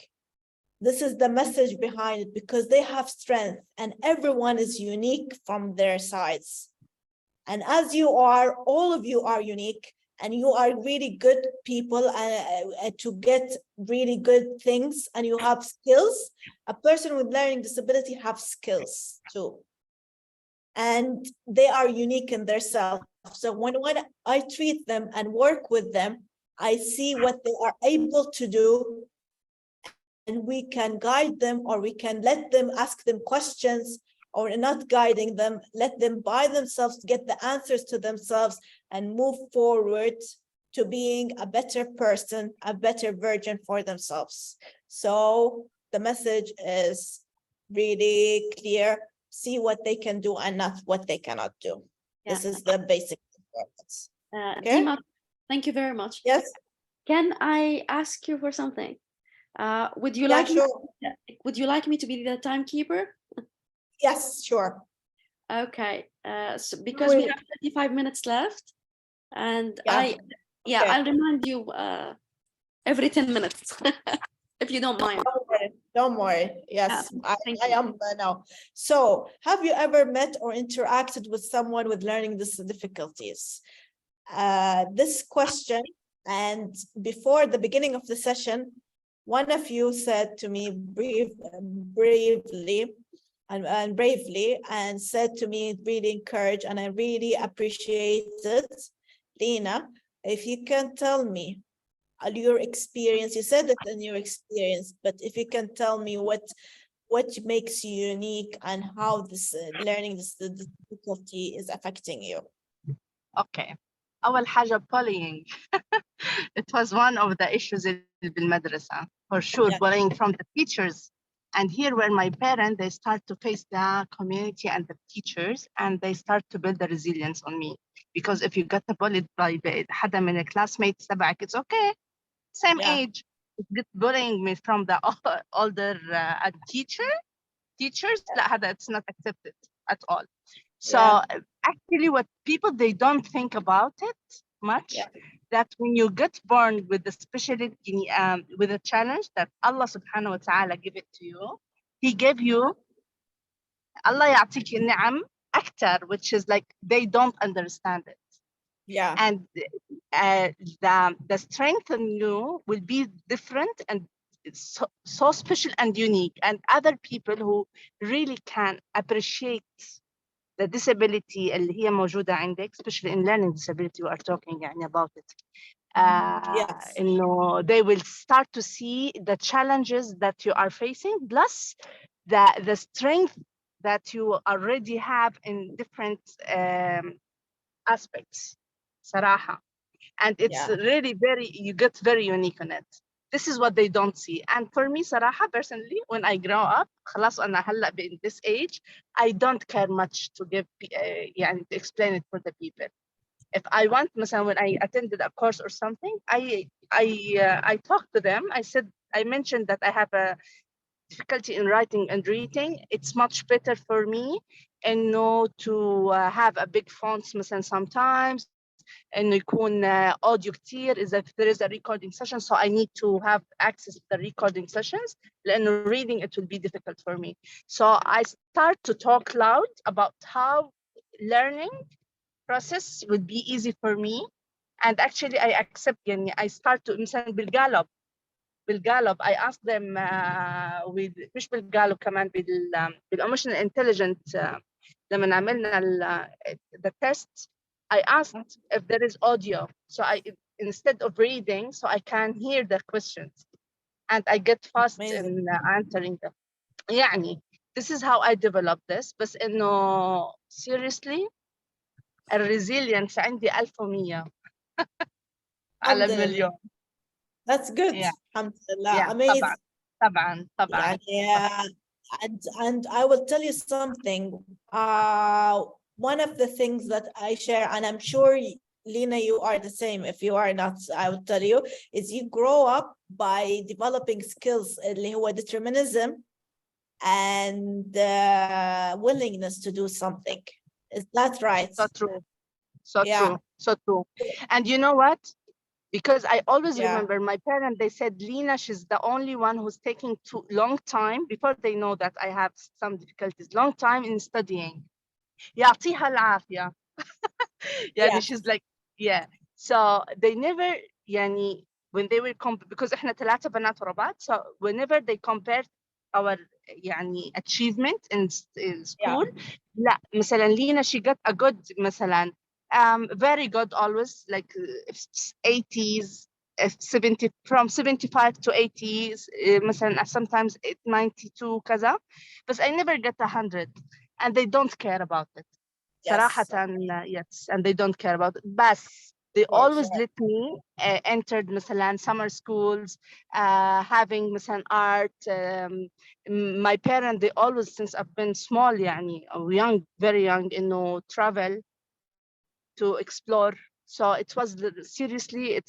This is the message behind it, because they have strength and everyone is unique from their sides. And as you are, all of you are unique, and you are really good people to get really good things, and you have skills. A person with learning disability have skills too. And they are unique in their self. So when I treat them and work with them, I see what they are able to do, and we can guide them, or we can let them ask them questions, or not guiding them, let them by themselves get the answers to themselves and move forward to being a better person, a better version for themselves. So the message is really clear. See what they can do and not what they cannot do. This is the basic afterwards. Okay? Dima, thank you very much. Yes. Can I ask you for something? Would you Yeah, like sure. would you like me to be the timekeeper? Yes, sure. Okay. So because we Wait. have 35 minutes left, and Yeah. yeah, Okay. I'll remind you every 10 minutes, if you don't mind. Don't worry. Don't worry. Yes, thank I you. am now. So, have you ever met or interacted with someone with learning difficulties? This question, and before the beginning of the session, one of you said to me bravely and bravely, and said to me, really encouraged, and I really appreciate it. Lena, if you can tell me your experience, you said it in your experience, but if you can tell me what makes you unique and how this learning this difficulty is affecting you. Okay. أول حاجة bullying. It was one of the issues in المدرسة. For sure, bullying from the teachers. And here where my parents, they start to face the community and the teachers, and they start to build the resilience on me. Because if you get bullied by حدا من classmates تبعك, it's okay. Same age. Get bullying me from the older teachers, لا هذا it's not accepted at all. So actually what people, they don't think about it much, that when you get born with the specialty, with a challenge that Allah subhanahu wa ta'ala give it to you, he gave you, Allah يعطيك النعم أكتر, which is like they don't understand it. Yeah. And the strength in you will be different, and it's so special and unique, and other people who really can appreciate the disability اللي هي موجودة عندك, especially in learning disability we are talking يعني about it. إنه they will start to see the challenges that you are facing, plus the strength that you already have in different aspects. صراحة. And it's really you get very unique on it. This is what they don't see. And for me صراحة, personally, when I grow up, خلاص أنا هلأ in this age, I don't care much to give يعني to explain it for the people. If I want, مثلا when I attended a course or something, I talked to them. I mentioned that I have a difficulty in writing and reading. It's much better for me and know to have a big fonts مثلا sometimes, and يكون audio كتير if there is a recording session, so I need to have access to the recording sessions, لأنه reading it will be difficult for me. So I start to talk loud about how learning process would be easy for me, and actually I accept يعني I start to مثلا بالقالب I ask them with مش بالقالب كمان بالemotional intelligent لما عملنا the test, I asked if there is audio, so instead of reading, so I can hear the questions, and I get fast in answering them. يعني this is how I developed this. بس إنه seriously الresilience عندي 1100 على المليون. That's good. Yeah. Alhamdulillah. Amazing. طبعا. Yeah. And I will tell you something. One of the things that I share, and I'm sure Lena, you are the same. If you are not, I will tell you, is you grow up by developing skills, اللي هو determinism and willingness to do something. Is that right? So true. So true. And you know what? Because I always remember my parents, they said, Lena, she's the only one who's taking too long time before they know that I have some difficulties, long time in studying. يعطيها العافية. يعني she's like, So they never, يعني when they were because احنا 3 بنات ورا بعض, so whenever they compared our يعني achievement in school, لا مثلا Lena, she got a good مثلا very good always, like 80s, 70, from 75 to 80s, مثلا sometimes 92 كذا, but I never get 100, and they don't care about it. صراحة, yes, and they don't care about it. But they always let me entered مثلا summer schools, having مثلا art. My parents, they always, since I've been small يعني, or young, very young, إنه travel. to explore. So it was seriously,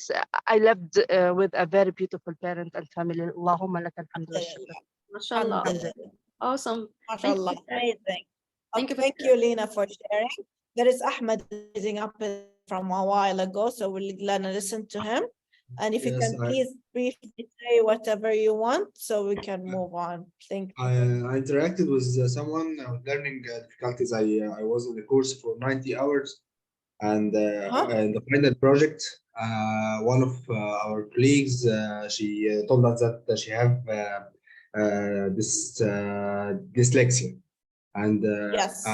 I lived with a very beautiful parent and family. Allahumma laka alhamdu wa shukr. MashaAllah. Awesome. Thank you. MashaAllah, amazing. Thank you for Thank you, Lena, for sharing. There is Ahmed raising up from a while ago, so we're gonna listen to him. And if you Yes, can please briefly say whatever you want, so we can move on. Thank you. I interacted with someone with learning difficulties. I was in the course for 90 hours, and in the final project, one of our colleagues, she told us that she have this dyslexia, and Yes.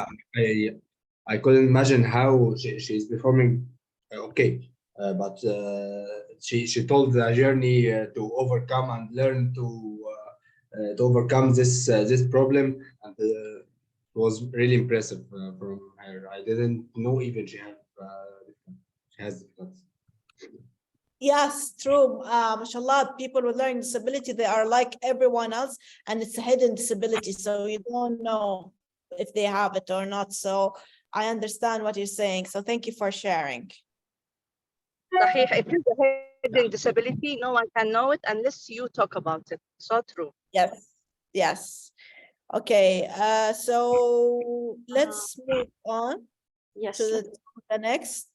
I couldn't imagine how she's performing okay, but she told the journey to overcome and learn to overcome this problem, and it was really impressive from her. I didn't know even she has difficulties. Yes, true. Mashallah, people with learning disability, they are like everyone else, and it's a hidden disability, so you don't know if they have it or not. So I understand what you're saying. So thank you for sharing. صحيح. It is a hidden disability. No one can know it unless you talk about it. So true. Yes, yes. Okay, so let's move on to the next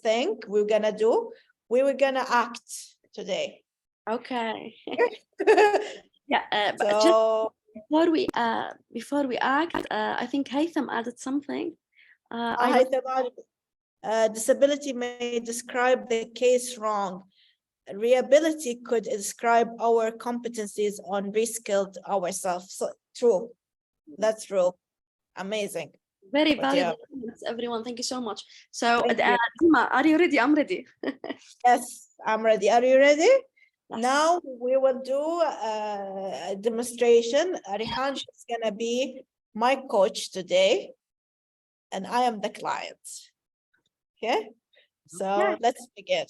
thing we're gonna do. We were gonna act today. Okay. Yeah. But So just before we act, I think Haytham added something. Disability may describe the case wrong. Reability could describe our competencies on reskilled ourselves. So true. That's true. Amazing. Very But yeah. valuable comments, everyone. Thank you so much. So, Dima, are you ready? I'm ready. Yes, I'm ready. Are you ready? Now we will do a demonstration. Rihan is gonna be my coach today, and I am the client. Okay, so let's begin.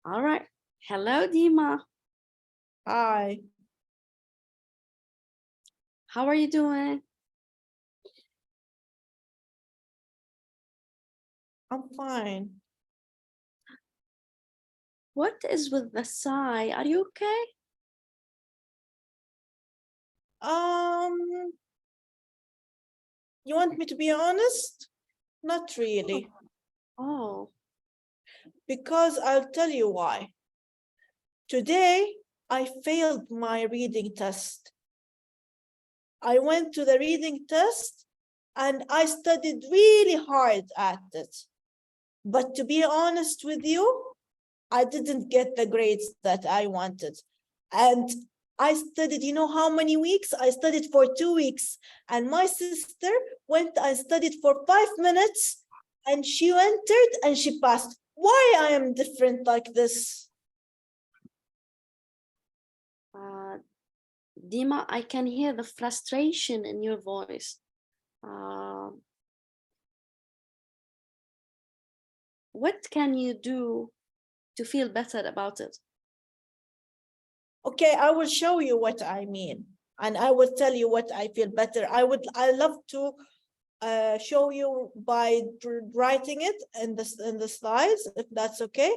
All right. Hello, Dima. Hi. How are you doing? I'm fine. What is with the sigh? Are you okay? You want me to be honest? Not really. Oh. Because I'll tell you why. Today, I failed my reading test. I went to the reading test and I studied really hard at it. But to be honest with you, I didn't get the grades that I wanted. And I studied, you know how many weeks? I studied for 2 weeks. And my sister went and studied for 5 minutes and she entered and she passed. Why I am different like this? Dima, I can hear the frustration in your voice. What can you do to feel better about it? Okay, I will show you what I mean, and I will tell you what I feel better. I love to show you by writing it in the slides, if that's okay.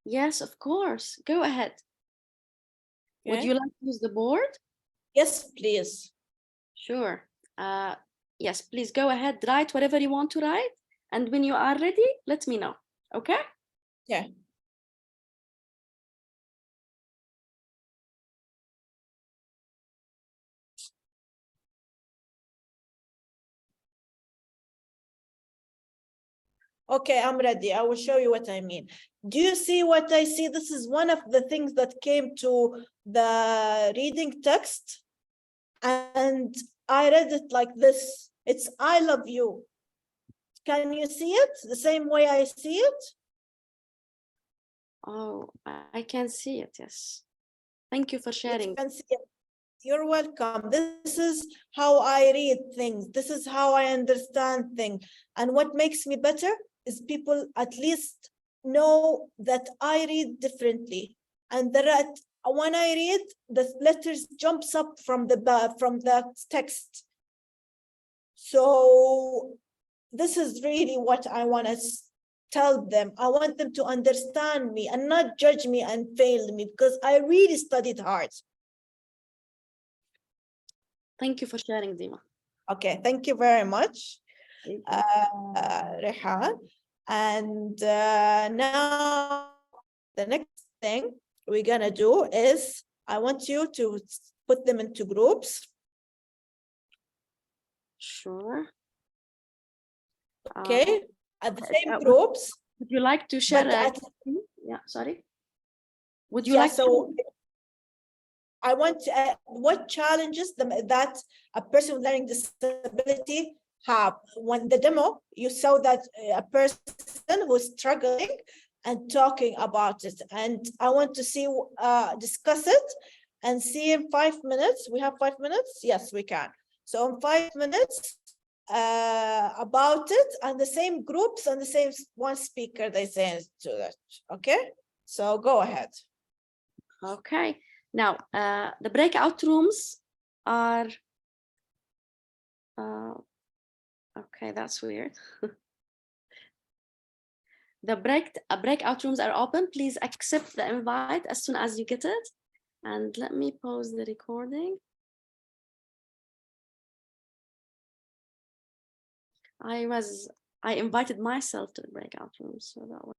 Yes, of course. Go ahead. Okay. Would you like to use the board? Yes, please. Sure. Yes, please go ahead. Write whatever you want to write. And when you are ready, let me know. Okay? Yeah. Okay, I'm ready. I will show you what I mean. Do you see what I see? This is one of the things that came to the reading text. And I read it like this. It's I love you. Can you see it the same way I see it? Oh, I can see it, yes. Thank you for sharing. You can see it. You're welcome. This is how I read things. This is how I understand things. And what makes me better is people at least know that I read differently. And when I read, the letters jumps up from the text. So this is really what I want to tell them. I want them to understand me and not judge me and fail me, because I really studied hard. Thank you for sharing, Dima. Okay, thank you very much, Rehan. And now the next thing we're gonna do is I want you to put them into groups. Sure. Okay, at the same groups. Would you like to share? Yeah, sorry. Would you like so I want what challenges that a person with learning disability have. When the demo, you saw that a person who's struggling and talking about it. And I want to see, discuss it and see in 5 minutes. We have 5 minutes? Yes, we can. So in 5 minutes about it, and the same groups and the same one speaker, they say to that. Okay, so go ahead. Okay. Now, the breakout rooms are, okay, that's weird. The breakout rooms are open. Please accept the invite as soon as you get it. And let me pause the recording. I invited myself to the breakout rooms, so that was.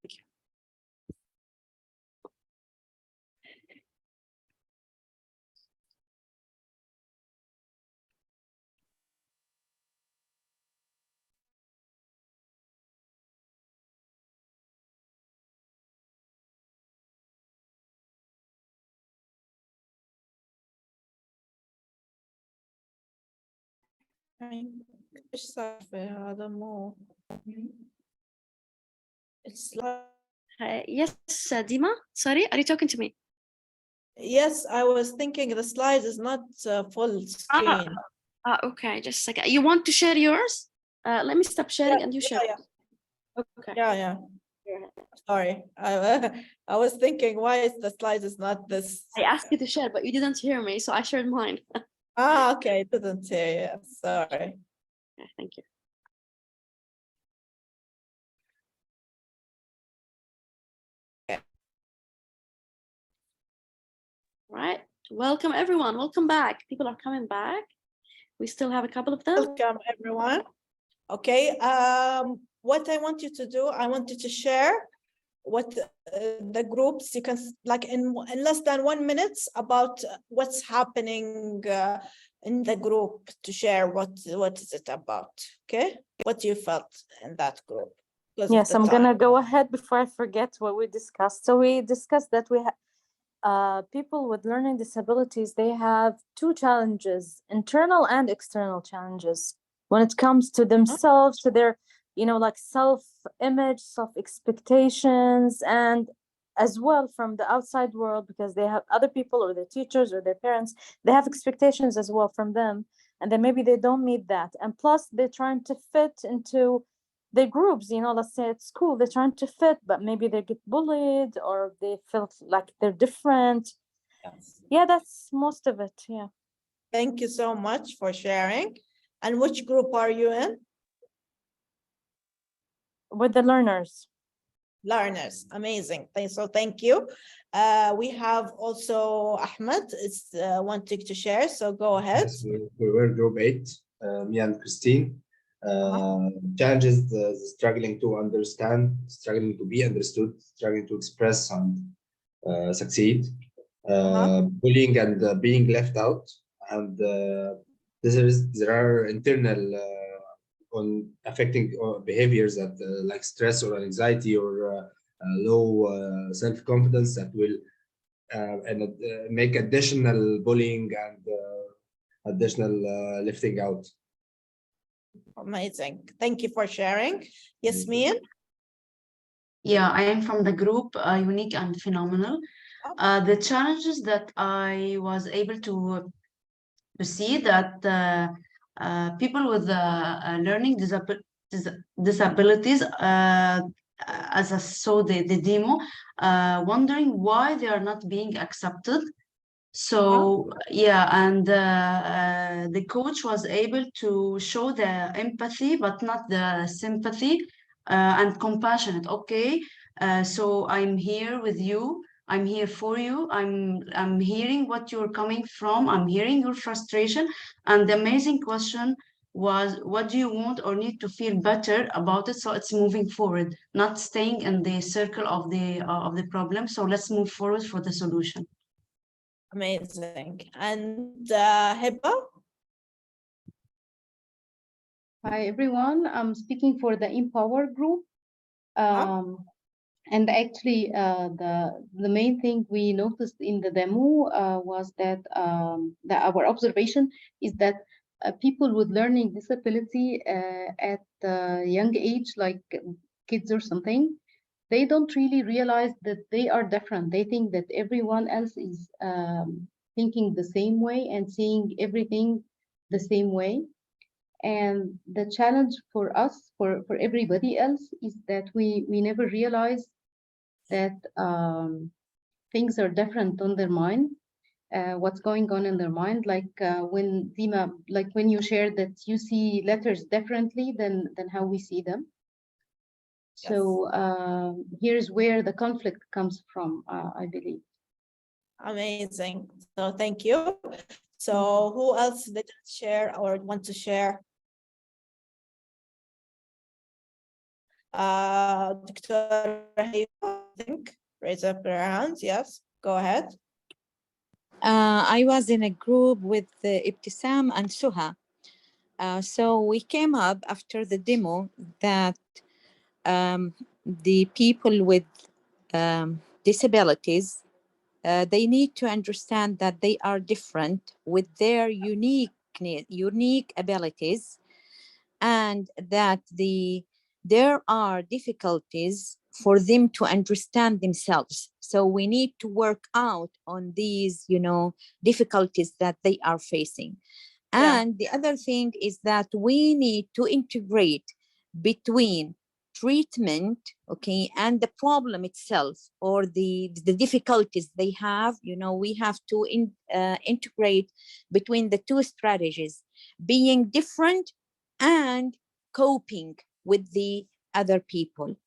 It's like yes, Dima, sorry, are you talking to me? Yes, I was thinking the slide is not full screen. Okay, just a second. You want to share yours? Let me stop sharing and you share. Okay. Yeah. Sorry, I was thinking, why is the slide is not this? I asked you to share, but you didn't hear me, so I shared mine. Okay, didn't hear you. Sorry. Okay, thank you. Right. Welcome, everyone. Welcome back. People are coming back. We still have a couple of them. Welcome, everyone. Okay. What I want you to do, I want you to share what the groups you can, like in less than 1 minute, about what's happening in the group, to share what is it about. Okay, what you felt in that group. Yes, I'm gonna go ahead before I forget what we discussed. So we discussed that we have people with learning disabilities, they have two challenges, internal and external challenges, when it comes to themselves, to their, like self-image, self-expectations, and as well from the outside world, because they have other people or their teachers or their parents, they have expectations as well from them, and then maybe they don't meet that. And plus they're trying to fit into their groups, let's say at school, they're trying to fit, but maybe they get bullied or they feel like they're different. Yes. Yeah, that's most of it. Yeah. Thank you so much for sharing. And which group are you in? With the learners. Learners, amazing. So thank you. We have also Ahmed is wanting to share, so go ahead. Yes, we were group 8, me and Christine. Challenges, struggling to understand, struggling to be understood, struggling to express and succeed, bullying and being left out, and there are internal on affecting behaviors that like stress or anxiety or low self-confidence that will make additional bullying and additional lifting out. Amazing. Thank you for sharing. Yasmin? Yeah, I am from the group Unique and Phenomenal. The challenges that I was able to see that people with learning disabilities, as I saw the demo, wondering why they are not being accepted So yeah, and the coach was able to show the empathy, but not the sympathy, and compassionate. Okay, so I'm here with you. I'm here for you. I'm hearing what you're coming from. I'm hearing your frustration. And the amazing question was, what do you want or need to feel better about it? So it's moving forward, not staying in the circle of the problem. So let's move forward for the solution. Amazing. And Hiba? Hi, everyone. I'm speaking for the Empower group. And actually, the main thing we noticed in the demo was that, our observation is that people with learning disability at a young age, like kids or something, they don't really realize that they are different. They think that everyone else is thinking the same way and seeing everything the same way. And the challenge for us, for everybody else, is that we never realize that things are different on their mind, what's going on in their mind. Like when Dima, like when you shared that you see letters differently than how we see them. So here's where the conflict comes from, I believe. Amazing. So thank you. So who else didn't share or want to share? Dr. Habiba, I think, raise up your hands. Yes, go ahead. I was in a group with Ibtisam and Suha. So we came up after the demo that the people with disabilities, they need to understand that they are different with their unique abilities, and that there are difficulties for them to understand themselves. So we need to work out on these, difficulties that they are facing. And the other thing is that we need to integrate between treatment, okay, and the problem itself, or the difficulties they have. We have to integrate between the two strategies, being different and coping with the other people,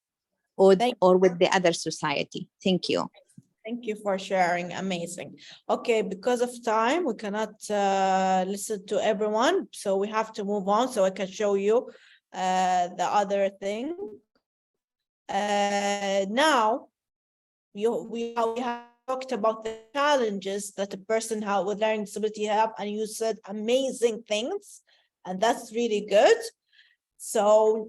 or with the other society. Thank you. Thank you for sharing. Amazing. Okay, because of time, we cannot listen to everyone, so we have to move on so I can show you the other thing. Now, we have talked about the challenges that a person with learning disability have, and you said amazing things, and that's really good. So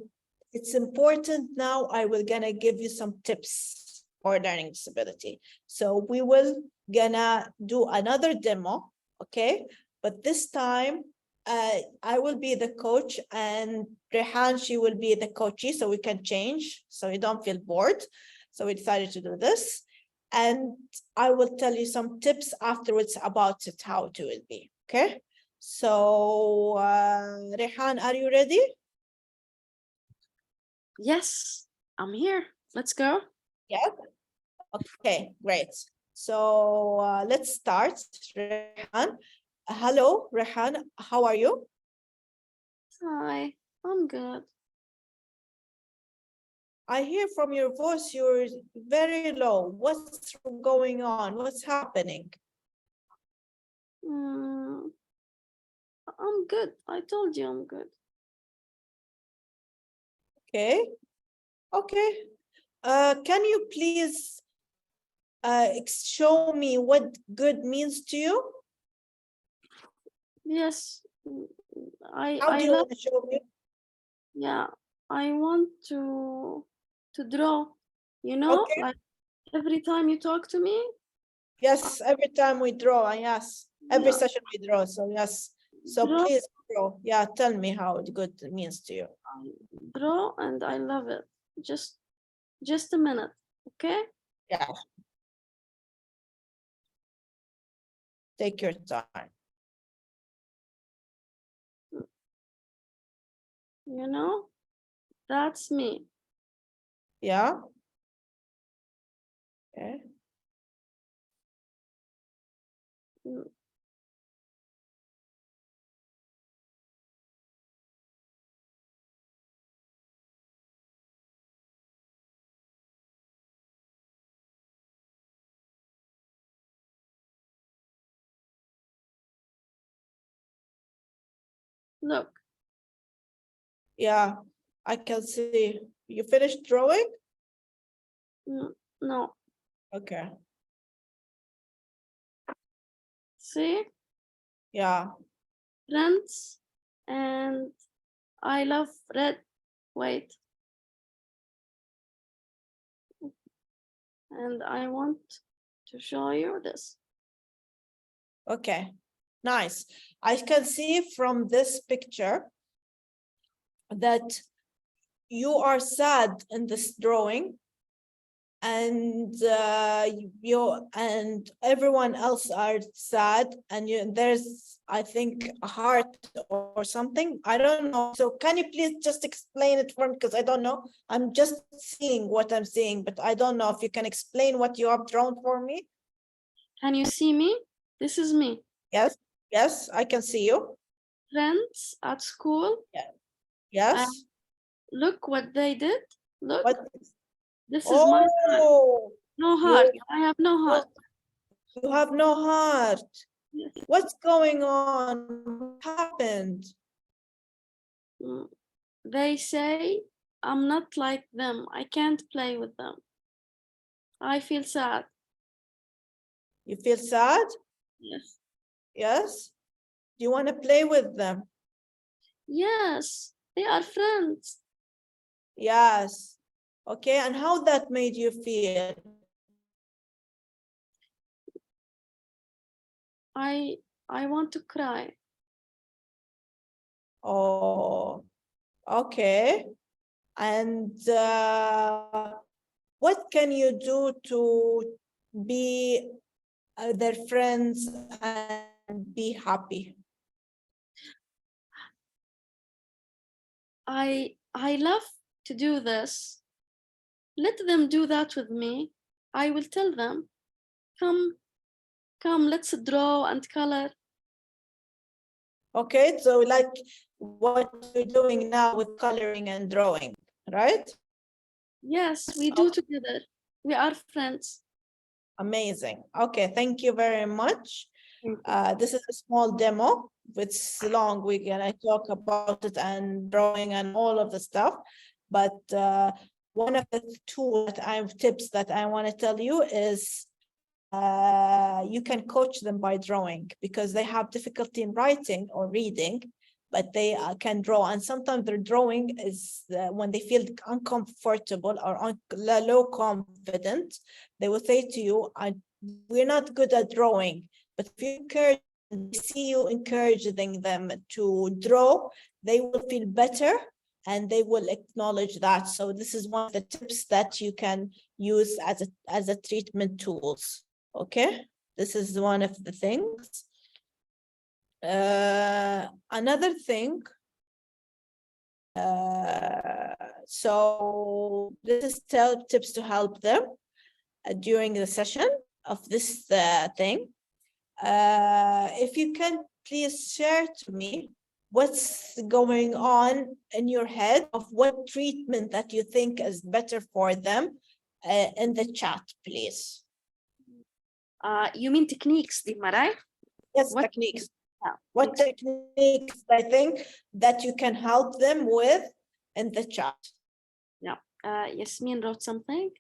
it's important now. I will gonna give you some tips for learning disability. So we will gonna do another demo, okay? But this time, I will be the coach and Rehan, she will be the coachee, so we can change, so you don't feel bored. So we decided to do this. And I will tell you some tips afterwards about it, how it will be, okay? So Rehan, are you ready? Yes, I'm here. Let's go. Yeah. Okay, great. So let's start. Rehan. Hello, Rehan. How are you? Hi, I'm good. I hear from your voice you're very low. What's going on? What's happening? I'm good. I told you I'm good. Okay. Okay. Can you please show me what good means to you? Yes, How do you want to show me? Yeah, I want to draw, Okay. like every time you talk to me. Yes, every time we draw, yes. Every Yeah. session we draw, so yes. So Draw. please draw. Yeah, tell me how good it means to you. Draw, and I love it. Just a minute, okay? Yeah. Take your time. That's me. Yeah. Okay. Mm. Look. Yeah, I can see. You finished drawing? No. Okay. See? Yeah. Friends, and I love red. Wait. And I want to show you this. Okay, nice. I can see from this picture that you are sad in this drawing, and you and everyone else are sad, and there's, I think, a heart or something. I don't know. So can you please just explain it for me? Because I don't know. I'm just seeing what I'm seeing, but I don't know if you can explain what you have drawn for me. Can you see me? This is me. Yes, yes, I can see you. Friends at school. Yeah. Yes. Look what they did. Look. What? This is my heart. No heart. I have no heart. You have no heart. Yes. What's going on? What happened? They say I'm not like them. I can't play with them. I feel sad. You feel sad? Yes. Yes. Do you want to play with them? Yes, they are friends. Yes. Okay, and how that made you feel? I want to cry. Oh, okay. And what can you do to be their friends and be happy? I love to do this. Let them do that with me. I will tell them, come, let's draw and color. Okay, so like what you're doing now with coloring and drawing, right? Yes, we do together. We are friends. Amazing. Okay, thank you very much. This is a small demo. It's long. We're gonna talk about it and drawing and all of the stuff. But one of the tips that I want to tell you is you can coach them by drawing, because they have difficulty in writing or reading, but they can draw. And sometimes their drawing is when they feel uncomfortable or low confident, they will say to you, we're not good at drawing. But if you encourage, see you encouraging them to draw, they will feel better and they will acknowledge that. So this is one of the tips that you can use as a treatment tools. Okay, this is one of the things. Another thing. So this is tips to help them during the session of this thing. If you can please share to me what's going on in your head of what treatment that you think is better for them in the chat, please. You mean techniques, Dima, right? Yes, what techniques. What techniques I think that you can help them with in the chat? Yeah. Yasmin wrote something.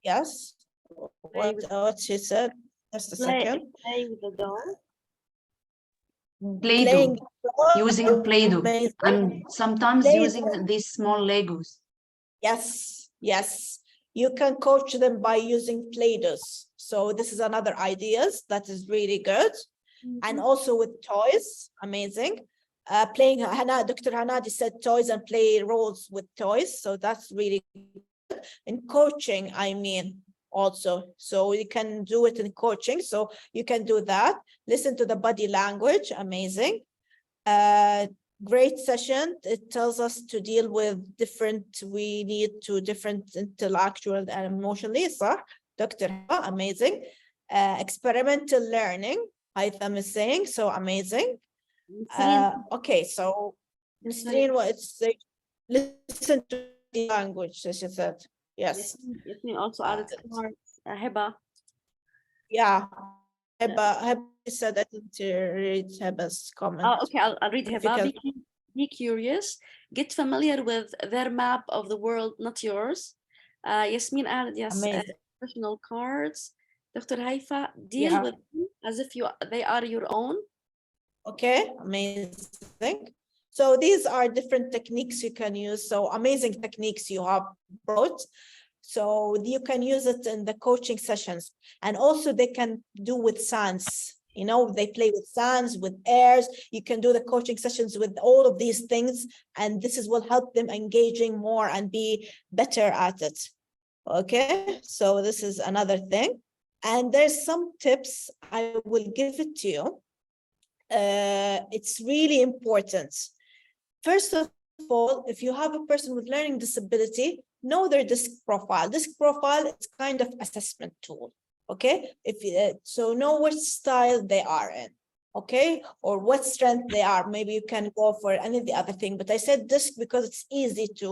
Yes. What she said? Just a second. Play with the doll. Play-Doh, using Play-Doh, and sometimes using these small Legos. Yes, yes. You can coach them by using Play-Dohs. So this is another ideas that is really good. And also with toys, amazing. Playing, Dr. Hanadi said toys and play roles with toys. So that's really good. In coaching, I mean, also. So you can do it in coaching. So you can do that. Listen to the body language, amazing. Great session. It tells us to deal with we need to different intellectual and emotionally, صح? Dr. Amazing. Experimental learning. Haitham is saying, so amazing. Okay, so Nisreen, what it's like, listen to the language, she said. Yes. Yasmin also added cards. Heba. Yeah. Heba said I didn't read Heba's comment. Oh, okay, I'll read If you Heba. can- Be curious. Get familiar with their map of the world, not yours. Yasmin added, yes, Amazing. personal cards. Dr. Haifa, deal Yeah. with them as if they are your own. Okay, amazing. So these are different techniques you can use. So amazing techniques you have brought. So you can use it in the coaching sessions. And also they can do with sounds. You know, they play with sounds, with airs. You can do the coaching sessions with all of these things. And this will help them engaging more and be better at it. Okay, so this is another thing. And there's some tips I will give it to you. It's really important. First of all, if you have a person with learning disability, know their DISC profile. DISC profile is kind of assessment tool, okay? So know which style they are in, okay? Or what strength they are. Maybe you can go for any of the other thing, but I said DISC because it's easy to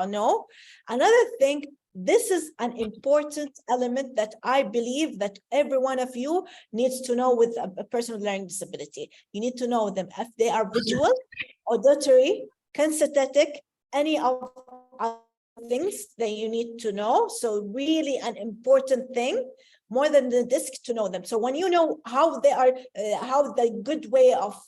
know. Another thing, this is an important element that I believe that every one of you needs to know with a person with learning disability. You need to know them if they are visual, auditory, kinesthetic, any of things that you need to know. So really an important thing, more than the DISC, to know them. So when you know how they are, how the good way of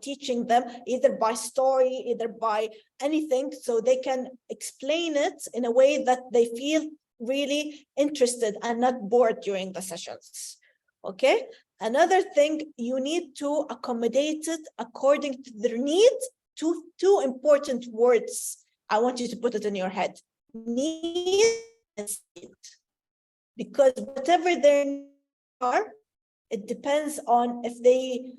teaching them, either by story, either by anything, so they can explain it in a way that they feel really interested and not bored during the sessions. Okay. Another thing, you need to accommodate it according to their needs. Two important words. I want you to put it in your head. Need and speed. Because whatever their needs are, it depends on if they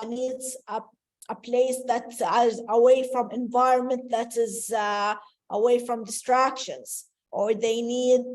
needs a place that is away from environment, that is away from distractions, or they need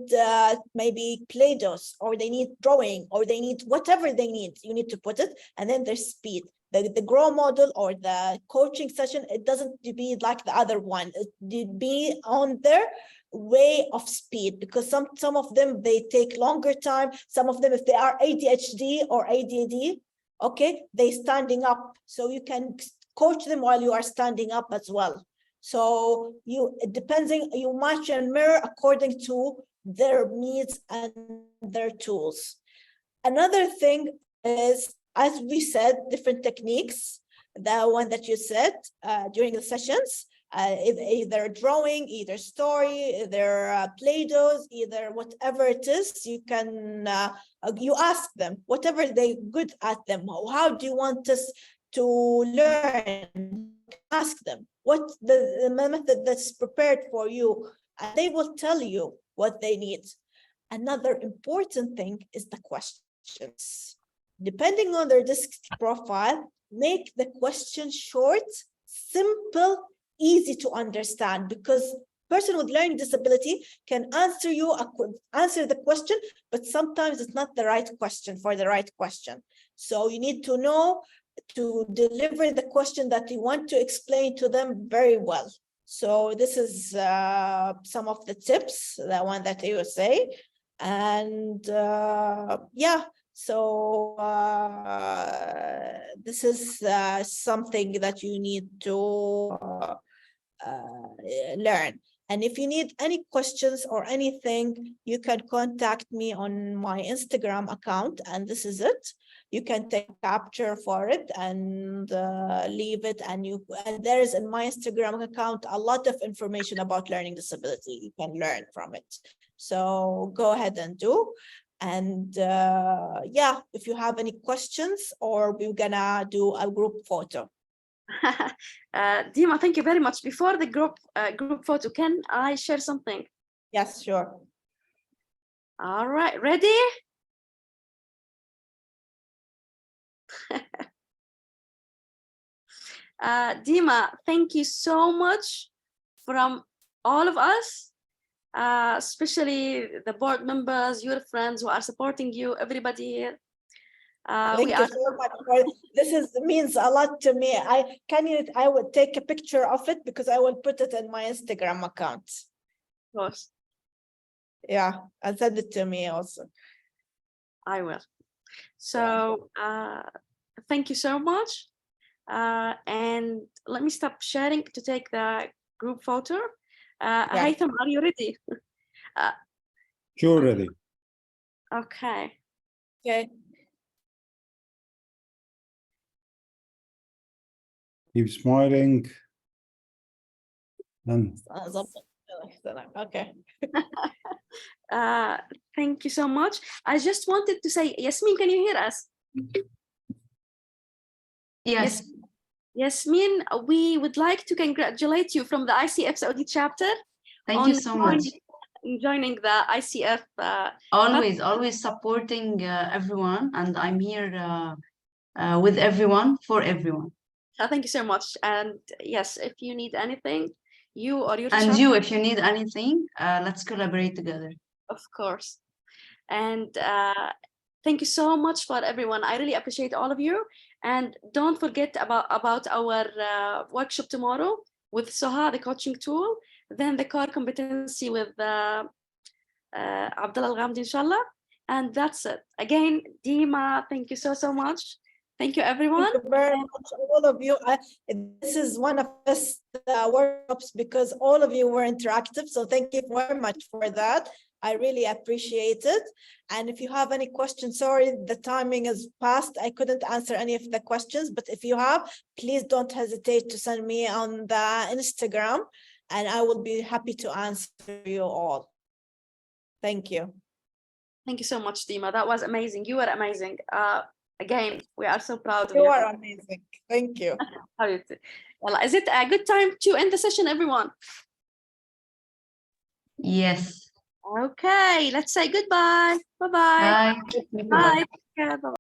maybe Play-Dohs, or they need drawing, or they need whatever they need, you need to put it. And then there's speed. The grow model or the coaching session, it doesn't be like the other one. It be on their way of speed, because some of them, they take longer time. Some of them, if they are ADHD or ADD, okay, they standing up. So you can coach them while you are standing up as well. So you match and mirror according to their needs and their tools. Another thing is, as we said, different techniques, the one that you said during the sessions, either drawing, either story, either Play-Dohs, either whatever it is, you can, you ask them, whatever they're good at them, how do you want us to learn? Ask them what the method that's prepared for you, and they will tell you what they need. Another important thing is the questions. Depending on their DISC profile, make the question short, simple, easy to understand, because person with learning disability can answer the question, but sometimes it's not the right question for the right question. So you need to know to deliver the question that you want to explain to them very well. So this is some of the tips, the one that you say. And yeah, so this is something that you need to learn. And if you need any questions or anything, you can contact me on my Instagram account, and this is it. You can take a capture for it and leave it. And there is in my Instagram account a lot of information about learning disability. You can learn from it. So go ahead and do. And yeah, if you have any questions, or we're gonna do a group photo. Dima, thank you very much. Before the group photo, can I share something? Yes, sure. All right, ready? Dima, thank you so much from all of us, especially the board members, your friends who are supporting you, everybody here. Thank you so much for this means a lot to me. I would take a picture of it because I will put it in my Instagram account. Of course. Yeah, and send it to me also. I will. So thank you so much. And let me stop sharing to take the group photo. Haytham, are you ready? Sure, ready. Okay. Okay. Keep smiling. And okay. Thank you so much. I just wanted to say, Yasmin, can you hear us? Yes. Yasmin, we would like to congratulate you from the ICF Saudi chapter. Thank you so much. Joining the ICF. Always supporting everyone, and I'm here with everyone, for everyone. Thank you so much. And yes, if you need anything, you or your And chapter, you, if you need anything, let's collaborate together. Of course. And thank you so much for everyone. I really appreciate all of you. And don't forget about our workshop tomorrow with Soha, the coaching tool, then the core competency with Abdullah Al-Ghamdi, inshallah. And that's it. Again, Dima, thank you so much. Thank you, everyone. Thank you very much, all of you. This is one of the best workshops because all of you were interactive. So thank you very much for that. I really appreciate it. And if you have any questions, sorry, the timing is past. I couldn't answer any of the questions, but if you have, please don't hesitate to send me on the Instagram and I will be happy to answer you all. Thank you. Thank you so much, Dima. That was amazing. You were amazing. Again, we are so proud of you. You are amazing. Thank you. Well, is it a good time to end the session, everyone? Yes. Okay, let's say goodbye. Bye-bye. Bye. Bye. Bye.